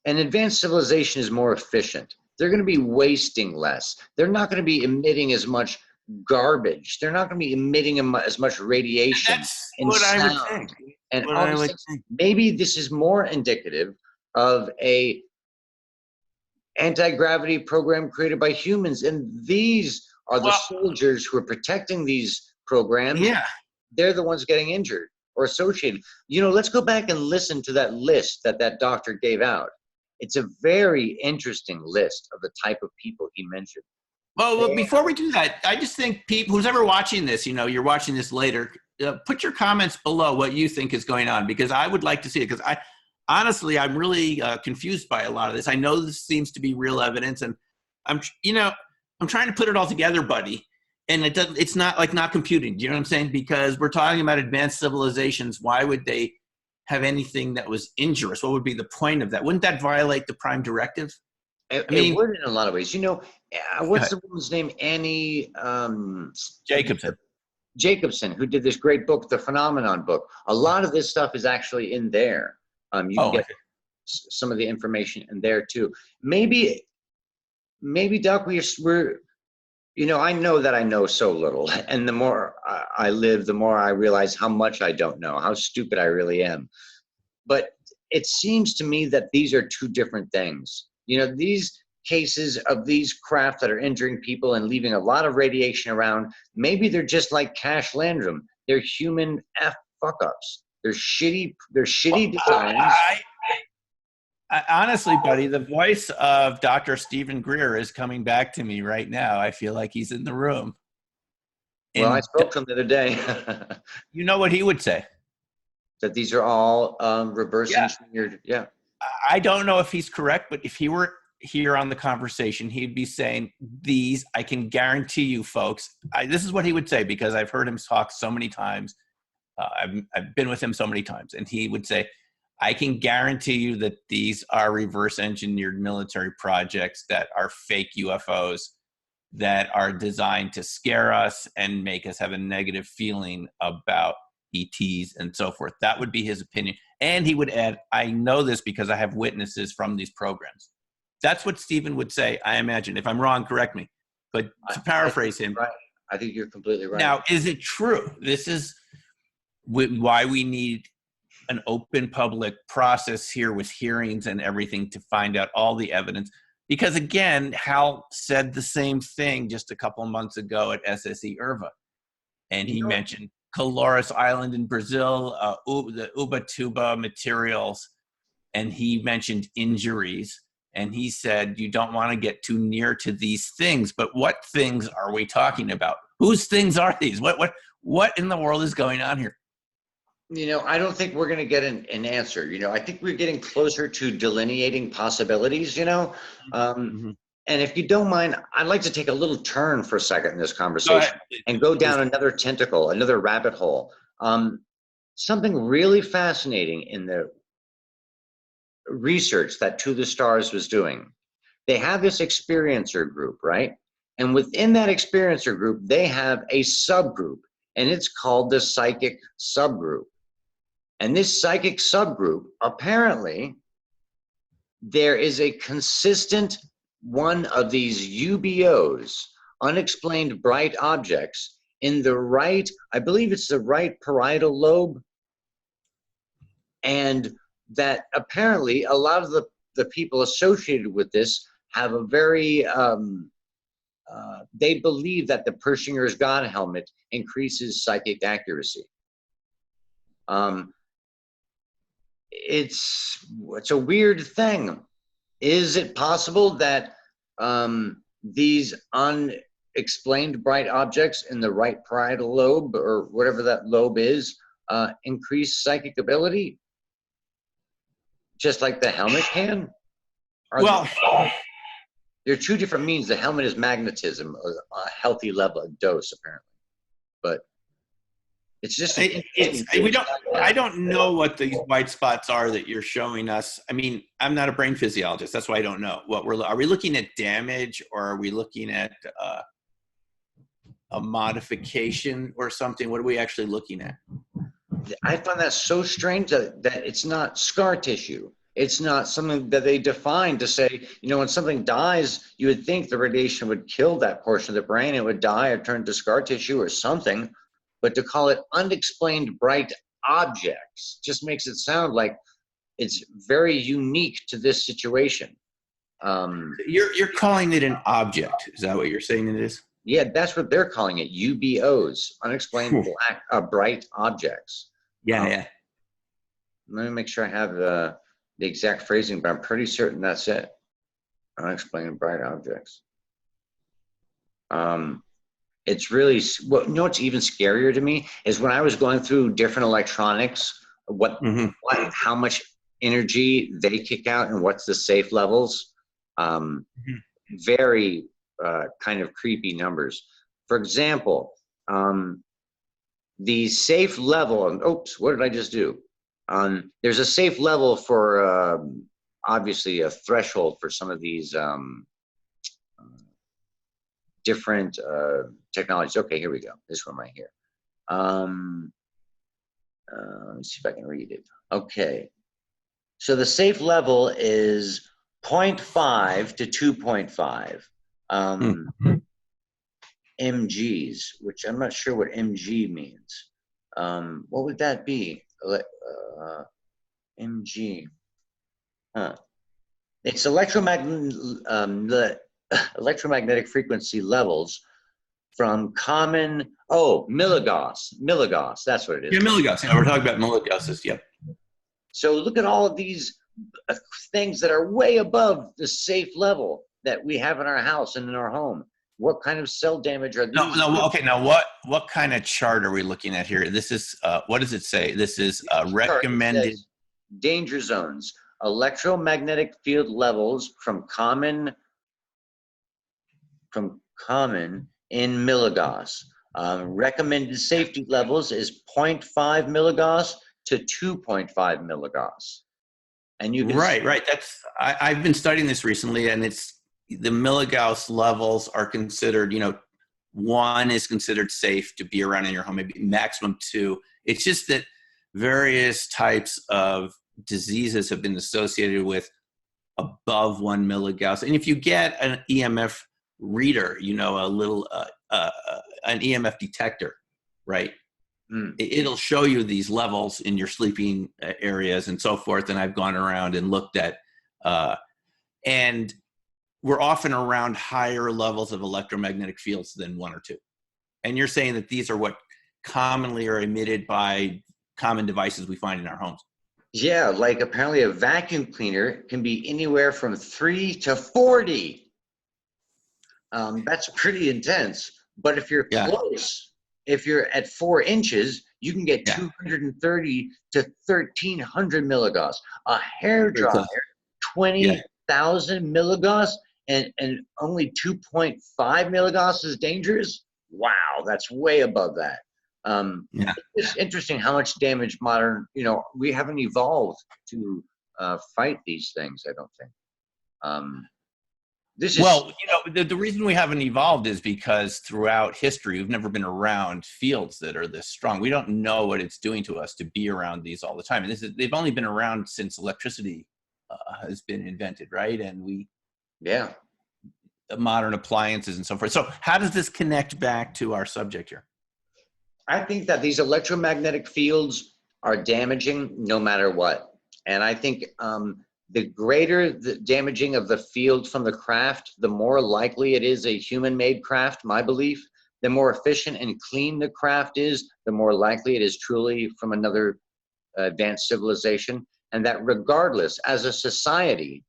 A: an advanced civilization is more efficient. They're going to be wasting less. They're not going to be emitting as much garbage. They're not going to be emitting as much radiation.
B: That's
A: and
B: what I would
A: sound.
B: think.
A: And
B: What
A: all
B: I
A: these
B: would
A: things,
B: think.
A: maybe this is more indicative of a anti-gravity program created by humans, and these are the soldiers who are protecting these programs.
B: Yeah.
A: They're the ones getting injured or associated. You know, let's go back and listen to that list that doctor gave out. It's a very interesting list of the type of people he mentioned.
B: Well, before we do that, I just think people, who's ever watching this, you know, you're watching this later, put your comments below what you think is going on, because I would like to see it. Because honestly, I'm really confused by a lot of this. I know this seems to be real evidence, and I'm trying to put it all together, buddy. And it's not like not computing. Do you know what I'm saying? Because we're talking about advanced civilizations. Why would they have anything that was injurious? What would be the point of that? Wouldn't that violate the Prime Directive?
A: It would in a lot of ways. You know, what's the woman's name? Annie Jacobson, who did this great book, the Phenomenon book. A lot of this stuff is actually in there. You can get some of the information in there too. Maybe, Doc, we're, you know, I know that I know so little, and the more I live, the more I realize how much I don't know, how stupid I really am. But it seems to me that these are two different things. You know, these cases of these craft that are injuring people and leaving a lot of radiation around, maybe they're just like Cash Landrum. They're human fuck-ups. They're shitty designs.
B: I honestly, buddy, the voice of Dr. Stephen Greer is coming back to me right now. I feel like he's in the room.
A: Well, I spoke to him the other day.
B: You know what he would say?
A: That these are all reverse engineered. Yeah.
B: I don't know if he's correct, but if he were here on the conversation, he'd be saying, these, I can guarantee you folks, this is what he would say, because I've heard him talk so many times. I've been with him so many times, and he would say, I can guarantee you that these are reverse engineered military projects that are fake UFOs that are designed to scare us and make us have a negative feeling about ETs and so forth. That would be his opinion. And he would add, I know this because I have witnesses from these programs. That's what Stephen would say, I imagine. If I'm wrong, correct me. But to paraphrase him.
A: Right. I think you're completely right.
B: Now, is it true? This is why we need an open public process here with hearings and everything to find out all the evidence. Because again, Hal said the same thing just a couple of months ago at SSE Irva. And he mentioned Colores Island in Brazil, the Ubatuba materials, and he mentioned injuries. And he said, you don't want to get too near to these things. But what things are we talking about? Whose things are these? What in the world is going on here?
A: You know, I don't think we're going to get an answer. You know, I think we're getting closer to delineating possibilities, you know. And if you don't mind, I'd like to take a little turn for a second in this
B: Go
A: conversation
B: ahead.
A: and go down another tentacle, another rabbit hole. Something really fascinating in the research that To the Stars was doing. They have this experiencer group, right? And within that experiencer group, they have a subgroup, and it's called the psychic subgroup. And this psychic subgroup, apparently, there is a consistent one of these UBOs, unexplained bright objects, in the right, I believe it's the right parietal lobe, and that apparently a lot of the people associated with this have a very, they believe that the Pershinger's God helmet increases psychic accuracy. It's a weird thing. Is it possible that these unexplained bright objects in the right parietal lobe, or whatever that lobe is, increase psychic ability? Just like the helmet can?
B: Well,
A: there are two different means. The helmet is magnetism, a healthy level of dose, apparently. But it's just
B: I don't know what these white spots are that you're showing us. I mean, I'm not a brain physiologist. That's why I don't know. Are we looking at damage, or are we looking at a modification or something? What are we actually looking at?
A: I find that so strange that it's not scar tissue. It's not something that they define to say, you know, when something dies, you would think the radiation would kill that portion of the brain. It would die or turn to scar tissue or something. But to call it unexplained bright objects just makes it sound like it's very unique to this situation.
B: You're calling it an object. Is that what you're saying it is?
A: Yeah, that's what they're calling it, UBOs, unexplained bright objects.
B: Yeah.
A: Let me make sure I have the exact phrasing, but I'm pretty certain that's it. Unexplained bright objects. It's really, you know what's even scarier to me is when I was going through different electronics, how much energy they kick out and what's the safe levels. Very kind of creepy numbers. For example, the safe level, oops, what did I just do? There's a safe level for obviously a threshold for some of these different technologies. Okay, here we go. This one right here. Let's see if I can read it. Okay. So the safe level is 0.5 to 2.5 mgs, which I'm not sure what mg means. What would that be? Mg. It's electromagnetic frequency levels from common, milligauss, that's what it is.
B: Yeah, milligauss. Yeah, we're talking about milligauss. Yep.
A: So look at all of these things that are way above the safe level that we have in our house and in our home. What kind of cell damage are these?
B: No. Okay, now what kind of chart are we looking at here? This is, what does it say? This is recommended.
A: Danger zones, electromagnetic field levels from common in milligauss. Recommended safety levels is 0.5 milligauss to 2.5 milligauss. And you can
B: right. That's I've been studying this recently, and it's the milligauss levels are considered, 1 is considered safe to be around in your home, maybe maximum 2. It's just that various types of diseases have been associated with above 1 milligauss. And if you get an EMF reader, a little an EMF detector, right? It'll show you these levels in your sleeping areas and so forth. And I've gone around and looked at, and we're often around higher levels of electromagnetic fields than 1 or 2. And you're saying that these are what commonly are emitted by common devices we find in our homes.
A: Yeah, like apparently a vacuum cleaner can be anywhere from 3 to 40. That's pretty intense. But if you're close, if you're at 4 inches, you can get 230 to 1,300 milligauss. A hair dryer, 20,000 milligauss. and only 2.5 milligauss is dangerous. Wow, that's way above that.
B: Yeah.
A: It's interesting how much damage modern, we haven't evolved to fight these things, I don't think. This is
B: Well, the reason we haven't evolved is because throughout history, we've never been around fields that are this strong. We don't know what it's doing to us to be around these all the time. And they've only been around since electricity has been invented, right? And
A: yeah.
B: modern appliances and so forth. So how does this connect back to our subject here?
A: I think that these electromagnetic fields are damaging no matter what. And I think the greater the damaging of the field from the craft, the more likely it is a human-made craft, my belief. The more efficient and clean the craft is, the more likely it is truly from another advanced civilization. And that regardless, as a society,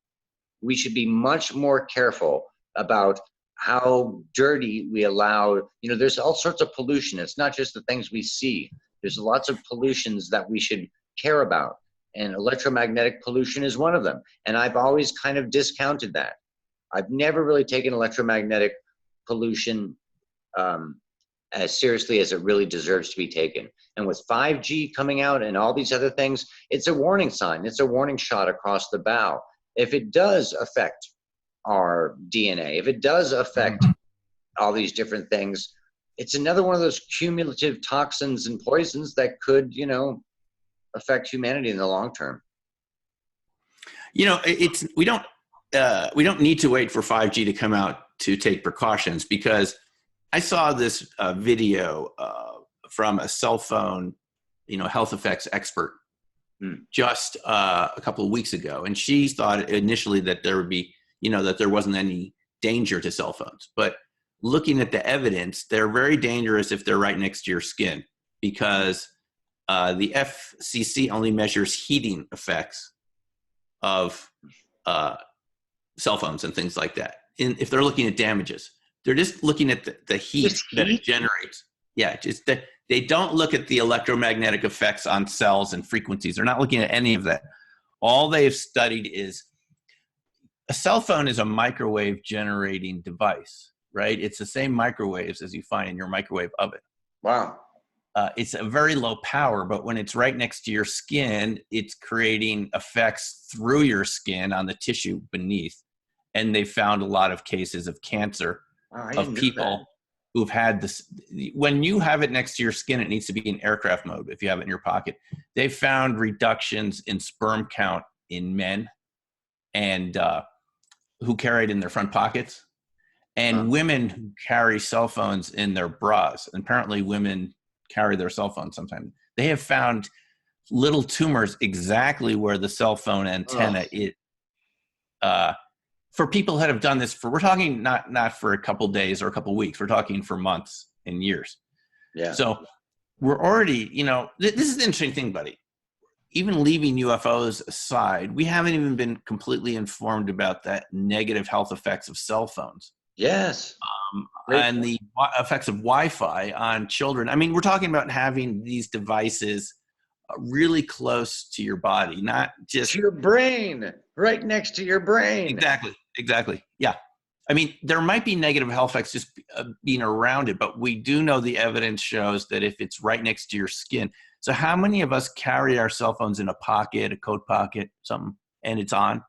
A: we should be much more careful about how dirty we allow. There's all sorts of pollution. It's not just the things we see. There's lots of pollutions that we should care about. And electromagnetic pollution is one of them. And I've always kind of discounted that. I've never really taken electromagnetic pollution as seriously as it really deserves to be taken. And with 5G coming out and all these other things, it's a warning sign. It's a warning shot across the bow. If it does affect our DNA, if it does affect all these different things, it's another one of those cumulative toxins and poisons that could, affect humanity in the long term.
B: We don't need to wait for 5G to come out to take precautions, because I saw this video from a cell phone, health effects expert just a couple of weeks ago, and she thought initially that there would be, that there wasn't any danger to cell phones. But looking at the evidence, they're very dangerous if they're right next to your skin, because the FCC only measures heating effects of cell phones and things like that. If they're looking at damages, they're just looking at the heat that it generates. Yeah, just that they don't look at the electromagnetic effects on cells and frequencies. They're not looking at any of that. All they've studied is a cell phone is a microwave generating device, right? It's the same microwaves as you find in your microwave oven.
A: Wow.
B: It's a very low power, but when it's right next to your skin, it's creating effects through your skin on the tissue beneath. And they found a lot of cases of cancer of people who've had this. When you have it next to your skin, it needs to be in aircraft mode if you have it in your pocket. They found reductions in sperm count in men and who carry it in their front pockets, and women who carry cell phones in their bras. And apparently women carry their cell phones sometimes. They have found little tumors exactly where the cell phone antenna is. For people that have done this we're talking not for a couple days or a couple weeks, we're talking for months and years.
A: Yeah.
B: So we're already, this is the interesting thing, buddy. Even leaving UFOs aside, we haven't even been completely informed about that negative health effects of cell phones.
A: Yes.
B: And the effects of Wi-Fi on children. I mean, we're talking about having these devices really close to your body, not just
A: to your brain, right next to your brain.
B: Exactly. Yeah. I mean, there might be negative health effects just being around it, but we do know the evidence shows that if it's right next to your skin. So how many of us carry our cell phones in a pocket, a coat pocket, something, and it's on?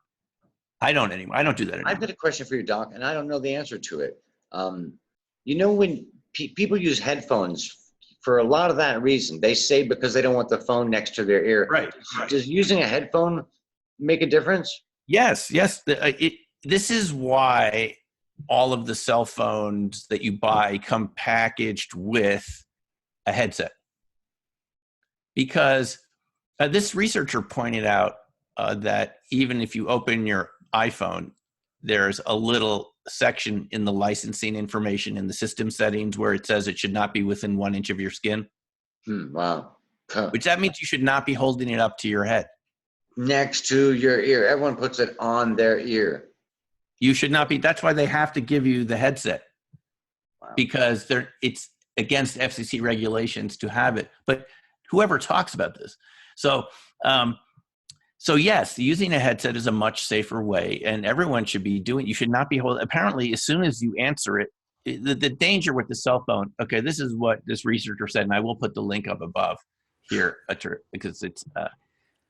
B: I don't anymore. I don't do that anymore.
A: I've got a question for you, Doc, and I don't know the answer to it. When people use headphones for a lot of that reason, they say because they don't want the phone next to their ear.
B: Right.
A: Does using a headphone make a difference?
B: Yes. This is why all of the cell phones that you buy come packaged with a headset. Because this researcher pointed out that even if you open your iPhone, there's a little section in the licensing information in the system settings where it says it should not be within 1 inch of your skin.
A: Wow.
B: Which that means you should not be holding it up to your head.
A: Next to your ear. Everyone puts it on their ear.
B: You should not be. That's why they have to give you the headset. Wow. Because it's against FCC regulations to have it. But whoever talks about this. So So yes, using a headset is a much safer way, and everyone should be doing. You should not be holding. Apparently, as soon as you answer it, the danger with the cell phone. Okay, this is what this researcher said, and I will put the link up above here because it's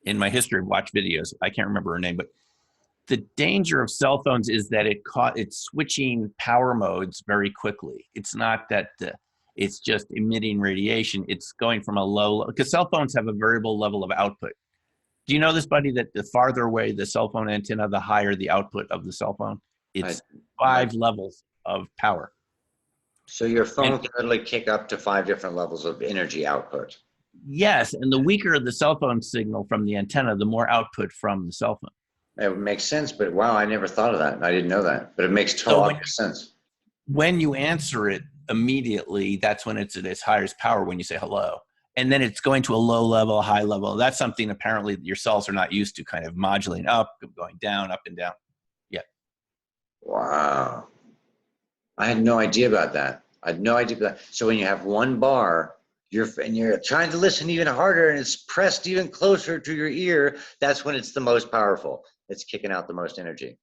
B: in my history of watch videos. I can't remember her name, but the danger of cell phones is that it's switching power modes very quickly. It's not that it's just emitting radiation. It's going from a low, because cell phones have a variable level of output. Do you know this, buddy, that the farther away the cell phone antenna, the higher the output of the cell phone? It's 5 levels of power.
A: So your phone can literally kick up to 5 different levels of energy output.
B: Yes, and the weaker the cell phone signal from the antenna, the more output from the cell phone.
A: It would make sense, but wow, I never thought of that. I didn't know that, but it makes total sense.
B: When you answer it immediately, that's when it's at its highest power when you say hello. And then it's going to a low level, a high level. That's something apparently your cells are not used to, kind of modulating up, going down, up and down. Yeah.
A: Wow. I had no idea about that. I had no idea about that. So when you have one bar, you're trying to listen even harder and it's pressed even closer to your ear, that's when it's the most powerful. It's kicking out the most energy.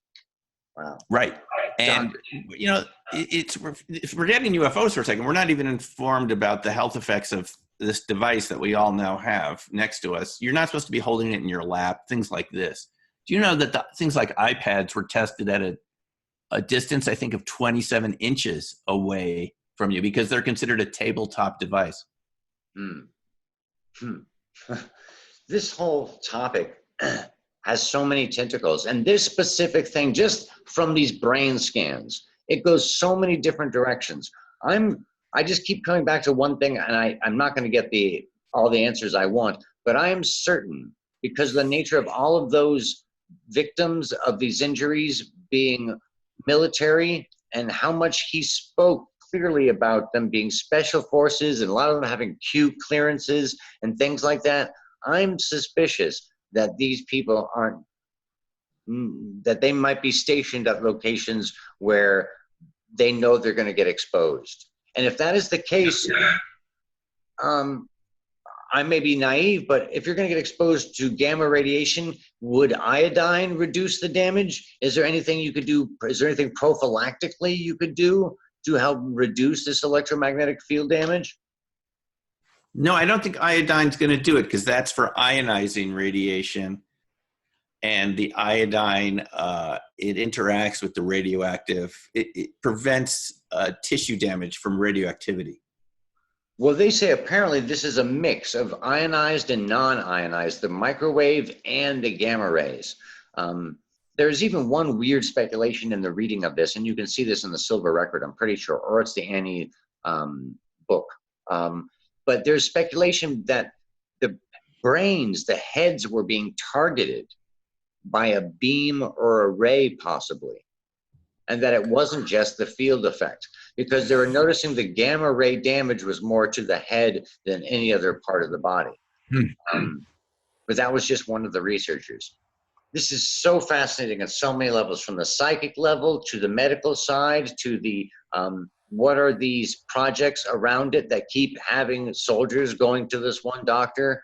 A: Wow.
B: Right. And, you know, if we're getting UFOs for a second, we're not even informed about the health effects of this device that we all now have next to us. You're not supposed to be holding it in your lap, things like this. Do you know that things like iPads were tested at a distance, I think, of 27 inches away from you because they're considered a tabletop device?
A: This whole topic has so many tentacles, and this specific thing, just from these brain scans, it goes so many different directions. I just keep coming back to one thing, and I'm not going to get all the answers I want, but I am certain, because of the nature of all of those victims of these injuries being military, and how much he spoke clearly about them being special forces, and a lot of them having Q clearances and things like that, I'm suspicious that these people that they might be stationed at locations where they know they're going to get exposed. And if that is the case, I may be naive, but if you're going to get exposed to gamma radiation, would iodine reduce the damage? Is there anything you could do? Is there anything prophylactically you could do to help reduce this electromagnetic field damage?
B: No, I don't think iodine's going to do it because that's for ionizing radiation. And the iodine, it interacts with the radioactive. It prevents tissue damage from radioactivity.
A: Well, they say apparently this is a mix of ionized and non-ionized, the microwave and the gamma rays. There's even one weird speculation in the reading of this, and you can see this in the Silver Record, I'm pretty sure, or it's the Annie book. But there's speculation that the brains, the heads were being targeted by a beam or a ray possibly, and that it wasn't just the field effect, because they were noticing the gamma ray damage was more to the head than any other part of the body. But that was just one of the researchers. This is so fascinating at so many levels, from the psychic level to the medical side to the what are these projects around it that keep having soldiers going to this one doctor.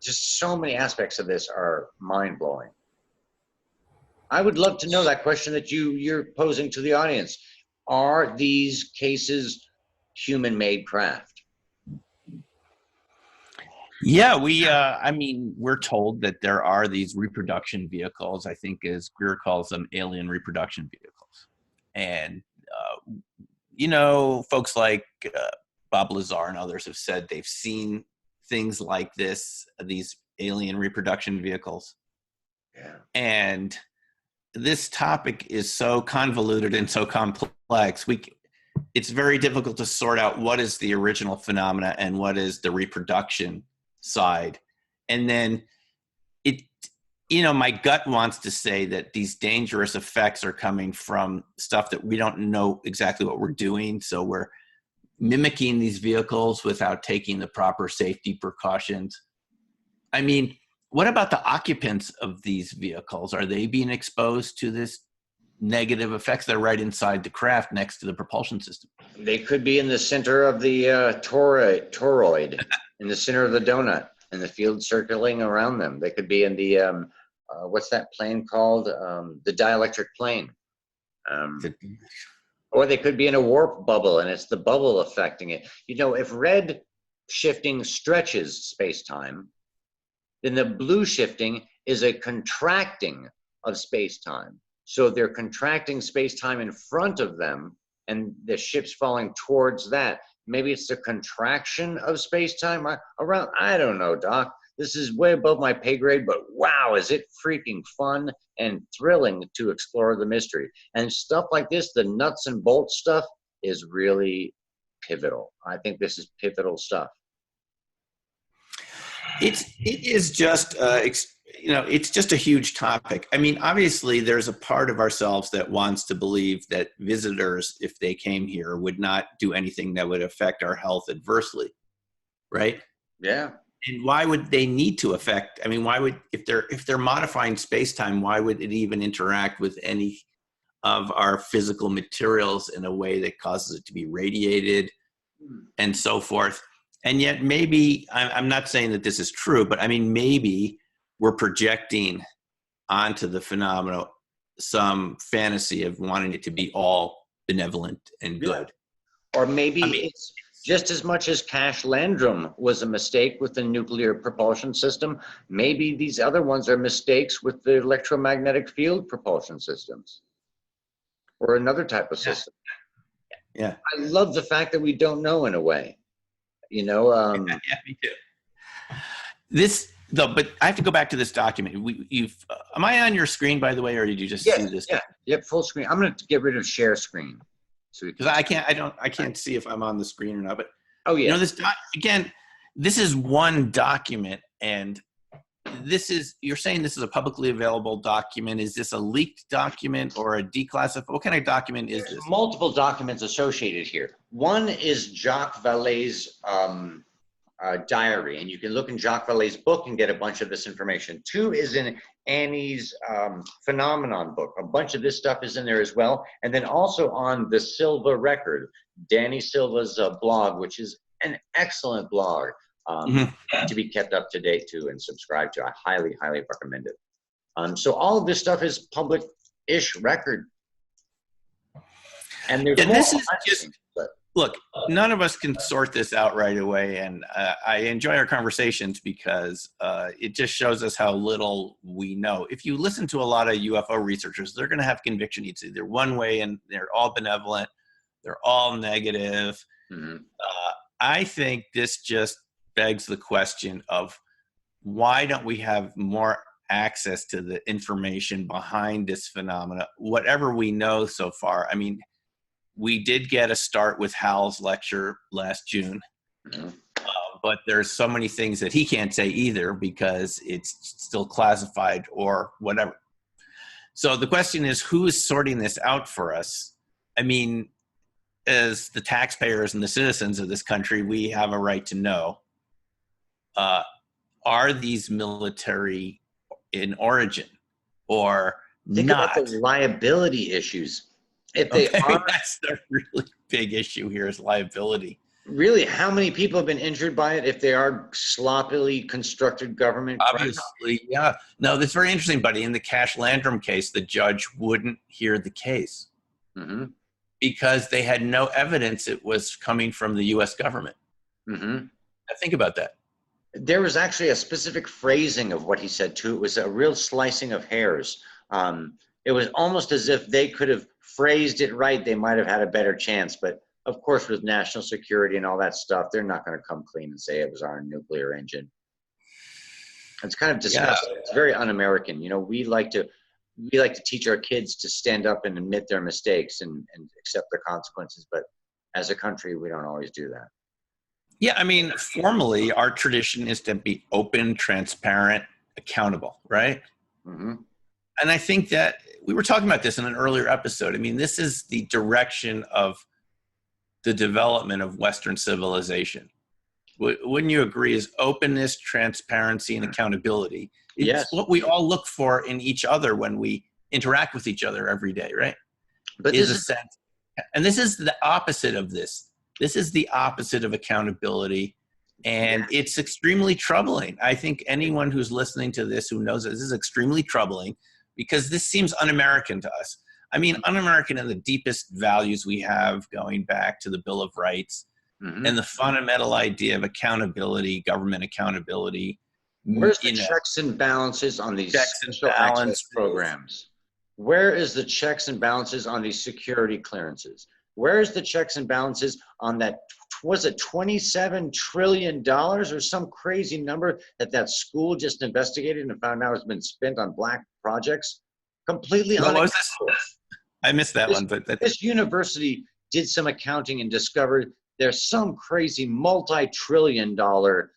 A: Just so many aspects of this are mind-blowing. I would love to know that question that you're posing to the audience. Are these cases human-made craft?
B: Yeah, I mean, we're told that there are these reproduction vehicles, I think as Greer calls them, alien reproduction vehicles. And, you know, folks like Bob Lazar and others have said they've seen things like this, these alien reproduction vehicles.
A: Yeah.
B: And this topic is so convoluted and so complex. It's very difficult to sort out what is the original phenomena and what is the reproduction side. And then my gut wants to say that these dangerous effects are coming from stuff that we don't know exactly what we're doing. So we're mimicking these vehicles without taking the proper safety precautions. I mean, what about the occupants of these vehicles? Are they being exposed to this negative effects? They're right inside the craft next to the propulsion system.
A: They could be in the center of the toroid, in the center of the donut. and the field circling around them. They could be in the what's that plane called? The dielectric plane. Or they could be in a warp bubble, and it's the bubble affecting it. You know, if red shifting stretches space-time, then the blue shifting is a contracting of space-time. So they're contracting space-time in front of them, and the ship's falling towards that. Maybe it's the contraction of space-time around. I don't know, Doc. This is way above my pay grade, but wow, is it freaking fun and thrilling to explore the mystery. And stuff like this, the nuts and bolts stuff, is really pivotal. I think this is pivotal stuff.
B: It is just it's just a huge topic. I mean, obviously there's a part of ourselves that wants to believe that visitors, if they came here, would not do anything that would affect our health adversely, right?
A: Yeah.
B: And why would they need to affect? I mean, why would, if they're modifying space-time, why would it even interact with any of our physical materials in a way that causes it to be radiated and so forth? And yet maybe, I'm not saying that this is true, but I mean, maybe we're projecting onto the phenomena some fantasy of wanting it to be all benevolent and good.
A: Yeah. Or maybe it's just as much as Cash Landrum was a mistake with the nuclear propulsion system. Maybe these other ones are mistakes with the electromagnetic field propulsion systems or another type of system.
B: Yeah.
A: I love the fact that we don't know in a way. You know,
B: yeah, me too. But I have to go back to this document. Am I on your screen, by the way, or did you just see this?
A: Yeah, yep, full screen. I'm going to get rid of share screen,
B: because I can't see if I'm on the screen or not. But
A: yeah,
B: you know, this is one document, and you're saying this is a publicly available document. Is this a leaked document or a declassified? What kind of document is this?
A: Multiple documents associated here. One is Jacques Vallée's diary, and you can look in Jacques Vallée's book and get a bunch of this information. Two is in Annie's Phenomenon book. A bunch of this stuff is in there as well. And then also on the Silva Record, Danny Silva's blog, which is an excellent blog. To be kept up to date to and subscribe to. I highly, highly recommend it. So all of this stuff is public-ish record. And there's more.
B: This is just, look, none of us can sort this out right away, and I enjoy our conversations because it just shows us how little we know. If you listen to a lot of UFO researchers, they're going to have conviction it's either one way and they're all benevolent, they're all negative. I think this just begs the question of why don't we have more access to the information behind this phenomena, whatever we know so far. I mean, we did get a start with Hal's lecture last June, but there's so many things that he can't say either because it's still classified or whatever. So the question is, who is sorting this out for us? I mean, as the taxpayers and the citizens of this country, we have a right to know. Are these military in origin or
A: Think
B: not?
A: about the liability issues. If they are,
B: that's the really big issue here is liability.
A: Really, how many people have been injured by it if they are sloppily constructed government?
B: Obviously, yeah. No, that's very interesting, buddy. In the Cash Landrum case, the judge wouldn't hear the case because they had no evidence it was coming from the U.S. government. Now think about that.
A: There was actually a specific phrasing of what he said, too. It was a real slicing of hairs. It was almost as if they could have phrased it right. They might have had a better chance. But, of course, with national security and all that stuff, they're not going to come clean and say it was our nuclear engine. It's kind of disgusting. Yeah. It's very un-American. You know, we like to teach our kids to stand up and admit their mistakes and accept the consequences. But as a country, we don't always do that.
B: Yeah, I mean, formally, our tradition is to be open, transparent, accountable, right? And I think that we were talking about this in an earlier episode. I mean, this is the direction of the development of Western civilization. Wouldn't you agree? Is openness, transparency, and accountability. It's what we all look for in each other when we interact with each other every day, right?
A: But
B: this is a sense, and this is the opposite of this. This is the opposite of accountability. And it's extremely troubling. I think anyone who's listening to this who knows this is extremely troubling because this seems un-American to us. I mean, un-American in the deepest values we have going back to the Bill of Rights and the fundamental idea of accountability, government accountability.
A: Where's the checks and balances on these special access programs? Where is the checks and balances on these security clearances? Where's the checks and balances on that, was it $27 trillion or some crazy number that school just investigated and found out has been spent on black projects? Completely unacceptable.
B: I missed that one, but
A: this university did some accounting and discovered there's some crazy multi-trillion-dollar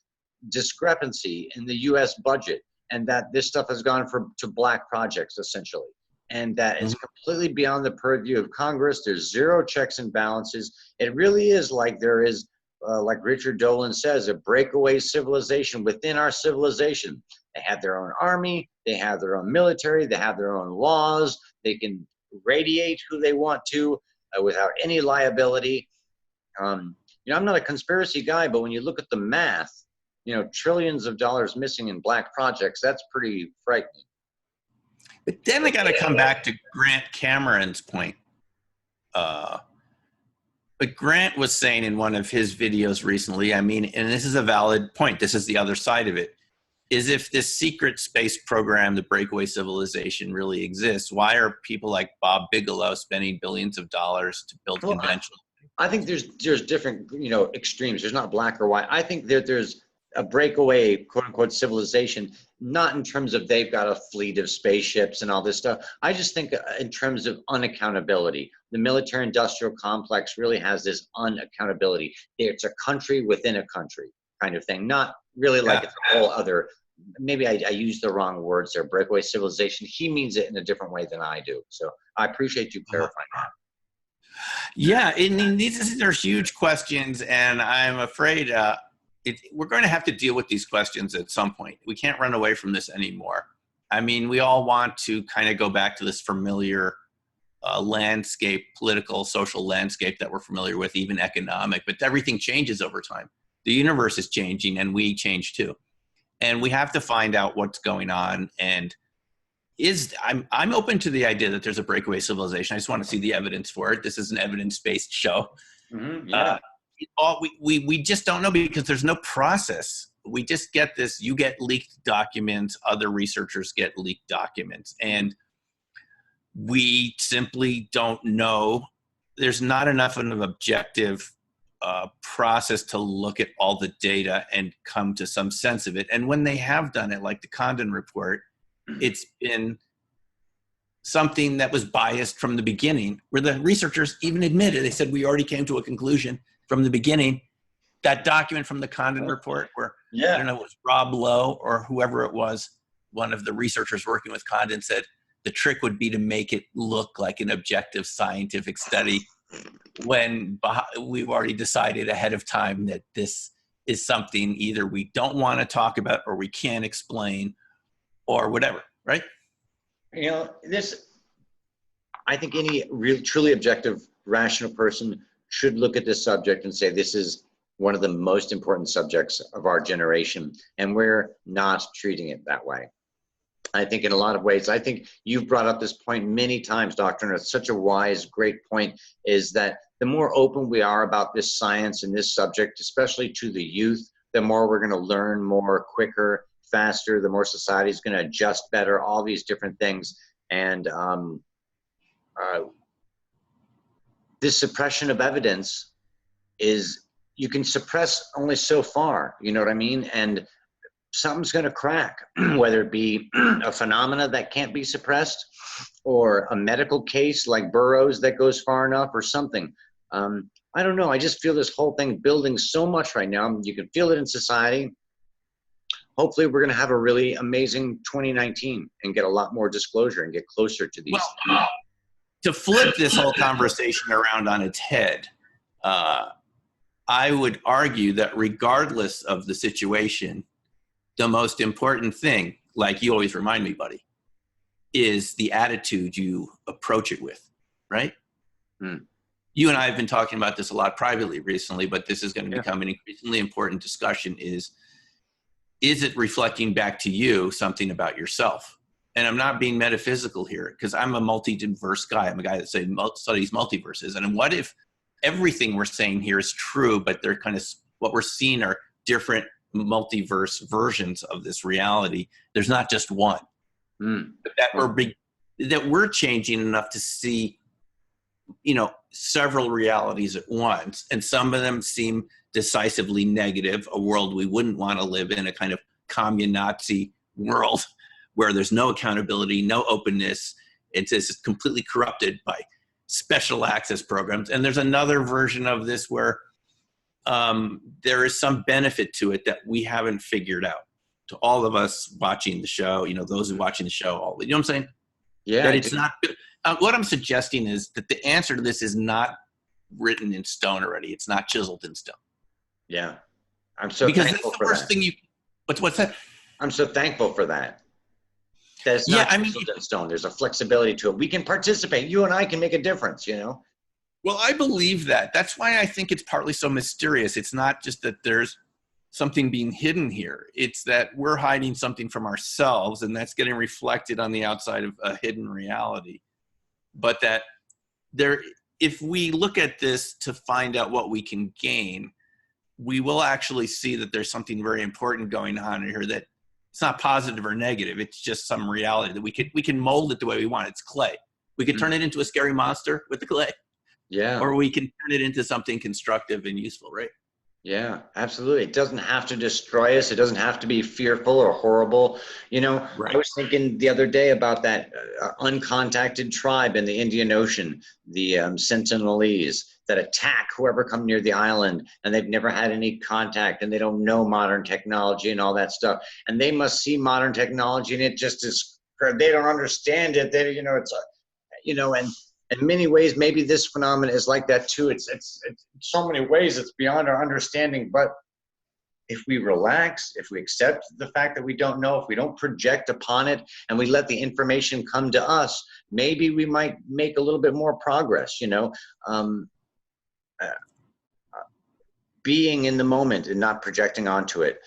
A: discrepancy in the U.S. budget, and that this stuff has gone to black projects essentially, and that is completely beyond the purview of Congress. There's zero checks and balances. It really is like there is, like Richard Dolan says, a breakaway civilization within our civilization. They have their own army, they have their own military, they have their own laws, they can radiate who they want to without any liability. I'm not a conspiracy guy, but when you look at the math, trillions of dollars missing in black projects, that's pretty frightening.
B: But then I got to come back to Grant Cameron's point. But Grant was saying in one of his videos recently, I mean, and this is a valid point, this is the other side of it, is if this secret space program, the breakaway civilization, really exists, why are people like Bob Bigelow spending billions of dollars to build conventional?
A: I think there's different, extremes. There's not black or white. I think that there's a breakaway, quote unquote, civilization, not in terms of they've got a fleet of spaceships and all this stuff. I just think in terms of unaccountability. The military industrial complex really has this unaccountability. It's a country within a country kind of thing, not really like it's a whole other, maybe I used the wrong words there, breakaway civilization. He means it in a different way than I do. So I appreciate you clarifying that.
B: Yeah, these are huge questions, and I'm afraid we're going to have to deal with these questions at some point. We can't run away from this anymore. I mean, we all want to kind of go back to this familiar landscape, political, social landscape that we're familiar with, even economic, but everything changes over time. The universe is changing, and we change too. And we have to find out what's going on. And I'm open to the idea that there's a breakaway civilization. I just want to see the evidence for it. This is an evidence-based show. We just don't know because there's no process. We just get this, you get leaked documents, other researchers get leaked documents, and we simply don't know. There's not enough of an objective process to look at all the data and come to some sense of it. And when they have done it, like the Condon report, it's been something that was biased from the beginning, where the researchers even admitted, they said, we already came to a conclusion from the beginning. That document from the Condon report where, I don't know, it was Rob Lowe or whoever it was, one of the researchers working with Condon said, the trick would be to make it look like an objective scientific study when we've already decided ahead of time that this is something either we don't want to talk about or we can't explain or whatever, right?
A: I think any truly objective, rational person should look at this subject and say, this is one of the most important subjects of our generation, and we're not treating it that way. I think in a lot of ways, I think you've brought up this point many times, Doctor, and it's such a wise, great point, is that the more open we are about this science and this subject, especially to the youth, the more we're going to learn more, quicker, faster, the more society is going to adjust better, all these different things. And this suppression of evidence is, you can suppress only so far, you know what I mean? And something's going to crack, whether it be a phenomena that can't be suppressed or a medical case like Burroughs that goes far enough or something. I don't know. I just feel this whole thing building so much right now. You can feel it in society. Hopefully we're going to have a really amazing 2019 and get a lot more disclosure and get closer to these.
B: Well, to flip this whole conversation around on its head, I would argue that regardless of the situation, the most important thing, like you always remind me, buddy, is the attitude you approach it with, right? you and I have been talking about this a lot privately recently, but this is going to become an increasingly important discussion, is it reflecting back to you something about yourself? And I'm not being metaphysical here, because I'm a multi-diverse guy. I'm a guy that studies multiverses. And what if everything we're saying here is true, but they're kind of, what we're seeing are different multiverse versions of this reality? There's not just one. But that we're changing enough to see, several realities at once, and some of them seem decisively negative, a world we wouldn't want to live in, a kind of commune Nazi world where there's no accountability, no openness. It's just completely corrupted by special access programs. And there's another version of this where there is some benefit to it that we haven't figured out. To all of us watching the show, those who are watching the show, you know what I'm saying?
A: Yeah.
B: That it's not. What I'm suggesting is that the answer to this is not written in stone already. It's not chiseled in stone.
A: Yeah. I'm so thankful for that.
B: Thing you. What's that?
A: I'm so thankful for that. That it's not chiseled in stone. There's a flexibility to it. We can participate. You and I can make a difference,
B: Well, I believe that. That's why I think it's partly so mysterious. It's not just that there's something being hidden here. It's that we're hiding something from ourselves, and that's getting reflected on the outside of a hidden reality. But that if we look at this to find out what we can gain, we will actually see that there's something very important going on here, that it's not positive or negative. It's just some reality that we can mold it the way we want. It's clay. We could turn it into a scary monster with the clay.
A: Yeah.
B: Or we can turn it into something constructive and useful, right?
A: Yeah, absolutely. It doesn't have to destroy us. It doesn't have to be fearful or horrible.
B: Right.
A: I was thinking the other day about that uncontacted tribe in the Indian Ocean, the Sentinelese, that attack whoever come near the island, and they've never had any contact, and they don't know modern technology and all that stuff. And they must see modern technology, and it just is, they don't understand it. They, it's, and in many ways, maybe this phenomenon is like that too. It's so many ways it's beyond our understanding. But if we relax, if we accept the fact that we don't know, if we don't project upon it, and we let the information come to us, maybe we might make a little bit more progress. Being in the moment and not projecting onto it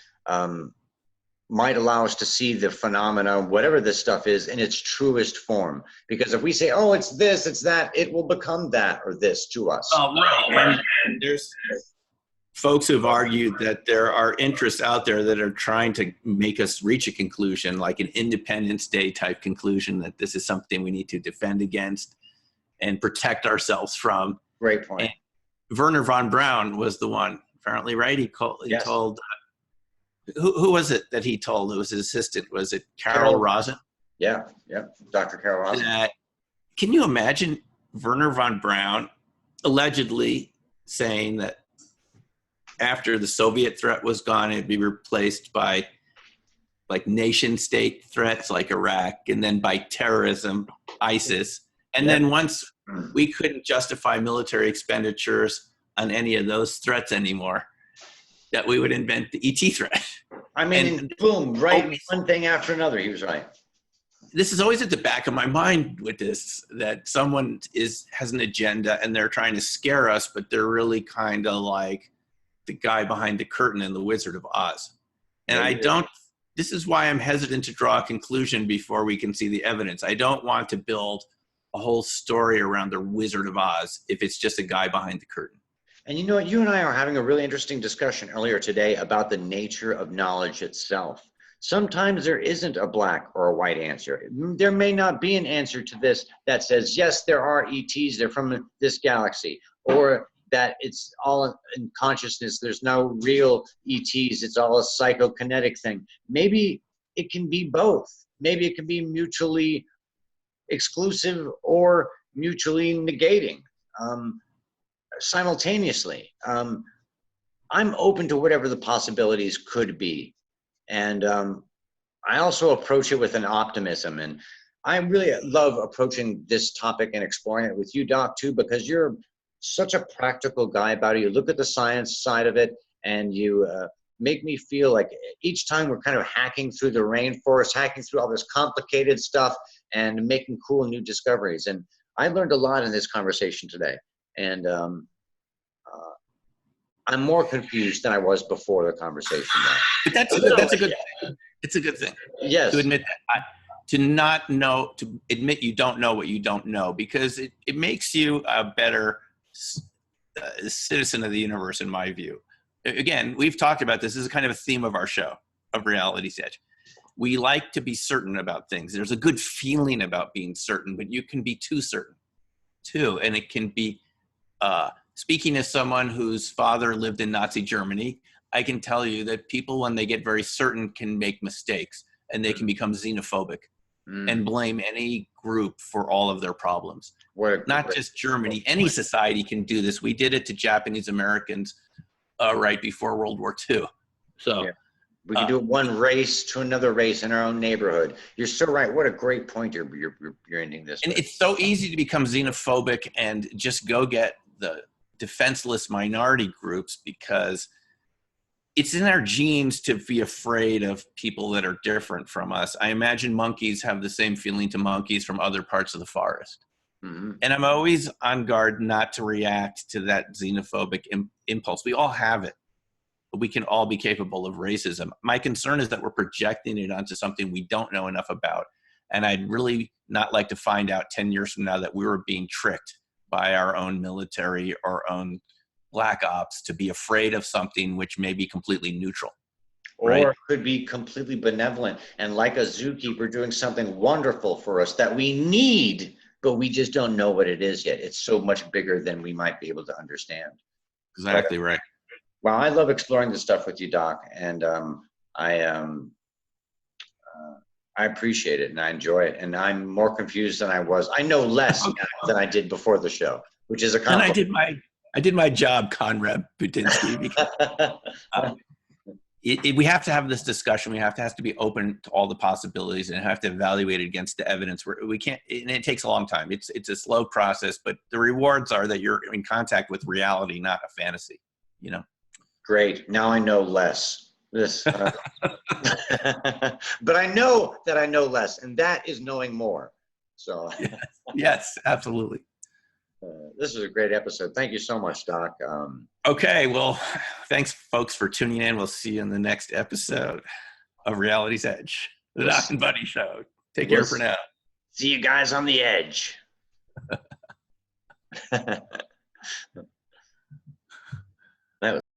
A: might allow us to see the phenomena, whatever this stuff is, in its truest form. Because if we say, oh, it's this, it's that, it will become that or this to us.
B: Oh, right. And there's folks who've argued that there are interests out there that are trying to make us reach a conclusion, like an Independence Day type conclusion, that this is something we need to defend against and protect ourselves from.
A: Great point.
B: And Werner von Braun was the one, apparently, right? He told... Who was it that he told? It was his assistant. Was it Carol Rosin?
A: Yeah, Dr. Carol Rosin.
B: Can you imagine Werner von Braun allegedly saying that after the Soviet threat was gone, it'd be replaced by like nation state threats like Iraq, and then by terrorism, ISIS. And then once we couldn't justify military expenditures on any of those threats anymore, that we would invent the ET threat.
A: I mean, and boom, right? One thing after another. He was right.
B: This is always at the back of my mind with this, that someone has an agenda and they're trying to scare us, but they're really kind of like the guy behind the curtain in The Wizard of Oz. And this is why I'm hesitant to draw a conclusion before we can see the evidence. I don't want to build a whole story around the Wizard of Oz if it's just a guy behind the curtain.
A: And you know what, you and I are having a really interesting discussion earlier today about the nature of knowledge itself. Sometimes there isn't a black or a white answer. There may not be an answer to this that says, yes, there are ETs, they're from this galaxy, or that it's all in consciousness, there's no real ETs, it's all a psychokinetic thing. Maybe it can be both. Maybe it can be mutually exclusive or mutually negating. Simultaneously. I'm open to whatever the possibilities could be. And I also approach it with an optimism. And I really love approaching this topic and exploring it with you, Doc, too, because you're such a practical guy about it. You look at the science side of it, and you make me feel like each time we're kind of hacking through the rainforest, hacking through all this complicated stuff and making cool new discoveries. And I learned a lot in this conversation today. And I'm more confused than I was before the conversation now.
B: But that's a good it's a good thing.
A: Yes.
B: To admit that. To not know, to admit you don't know what you don't know, because it makes you a better citizen of the universe, in my view. Again, we've talked about this. This is kind of a theme of our show, of Reality's Edge. We like to be certain about things. There's a good feeling about being certain, but you can be too certain too. And it can be, speaking as someone whose father lived in Nazi Germany, I can tell you that people, when they get very certain, can make mistakes, and they can become xenophobic and blame any group for all of their problems. Not just Germany. Any society can do this. We did it to Japanese Americans right before World War II. So
A: we can do one race to another race in our own neighborhood. You're so right. What a great point you're ending this
B: and
A: with.
B: It's so easy to become xenophobic and just go get the defenseless minority groups, because it's in our genes to be afraid of people that are different from us. I imagine monkeys have the same feeling to monkeys from other parts of the forest. Mm-hmm. And I'm always on guard not to react to that xenophobic impulse. We all have it, but we can all be capable of racism. My concern is that we're projecting it onto something we don't know enough about. And I'd really not like to find out 10 years from now that we were being tricked by our own military or own black ops to be afraid of something which may be completely neutral. Right?
A: Or it could be completely benevolent and like a zookeeper doing something wonderful for us that we need, but we just don't know what it is yet. It's so much bigger than we might be able to understand.
B: Exactly right.
A: Well, I love exploring this stuff with you, Doc, and I appreciate it and I enjoy it. And I'm more confused than I was. I know less than I did before the show, which is a compliment.
B: And I did my job, Conrad Butinsky, because we have to have this discussion. We have to be open to all the possibilities and have to evaluate it against the evidence. We can't, and it takes a long time. It's a slow process, but the rewards are that you're in contact with reality, not a fantasy, you know?
A: Great. Now I know less. But I know that I know less, and that is knowing more. So
B: yes, absolutely.
A: This is a great episode. Thank you so much, Doc.
B: Okay, well, thanks, folks, for tuning in. We'll see you in the next episode of Reality's Edge, the Doc and Buddy Show. Take care for now.
A: See you guys on the edge.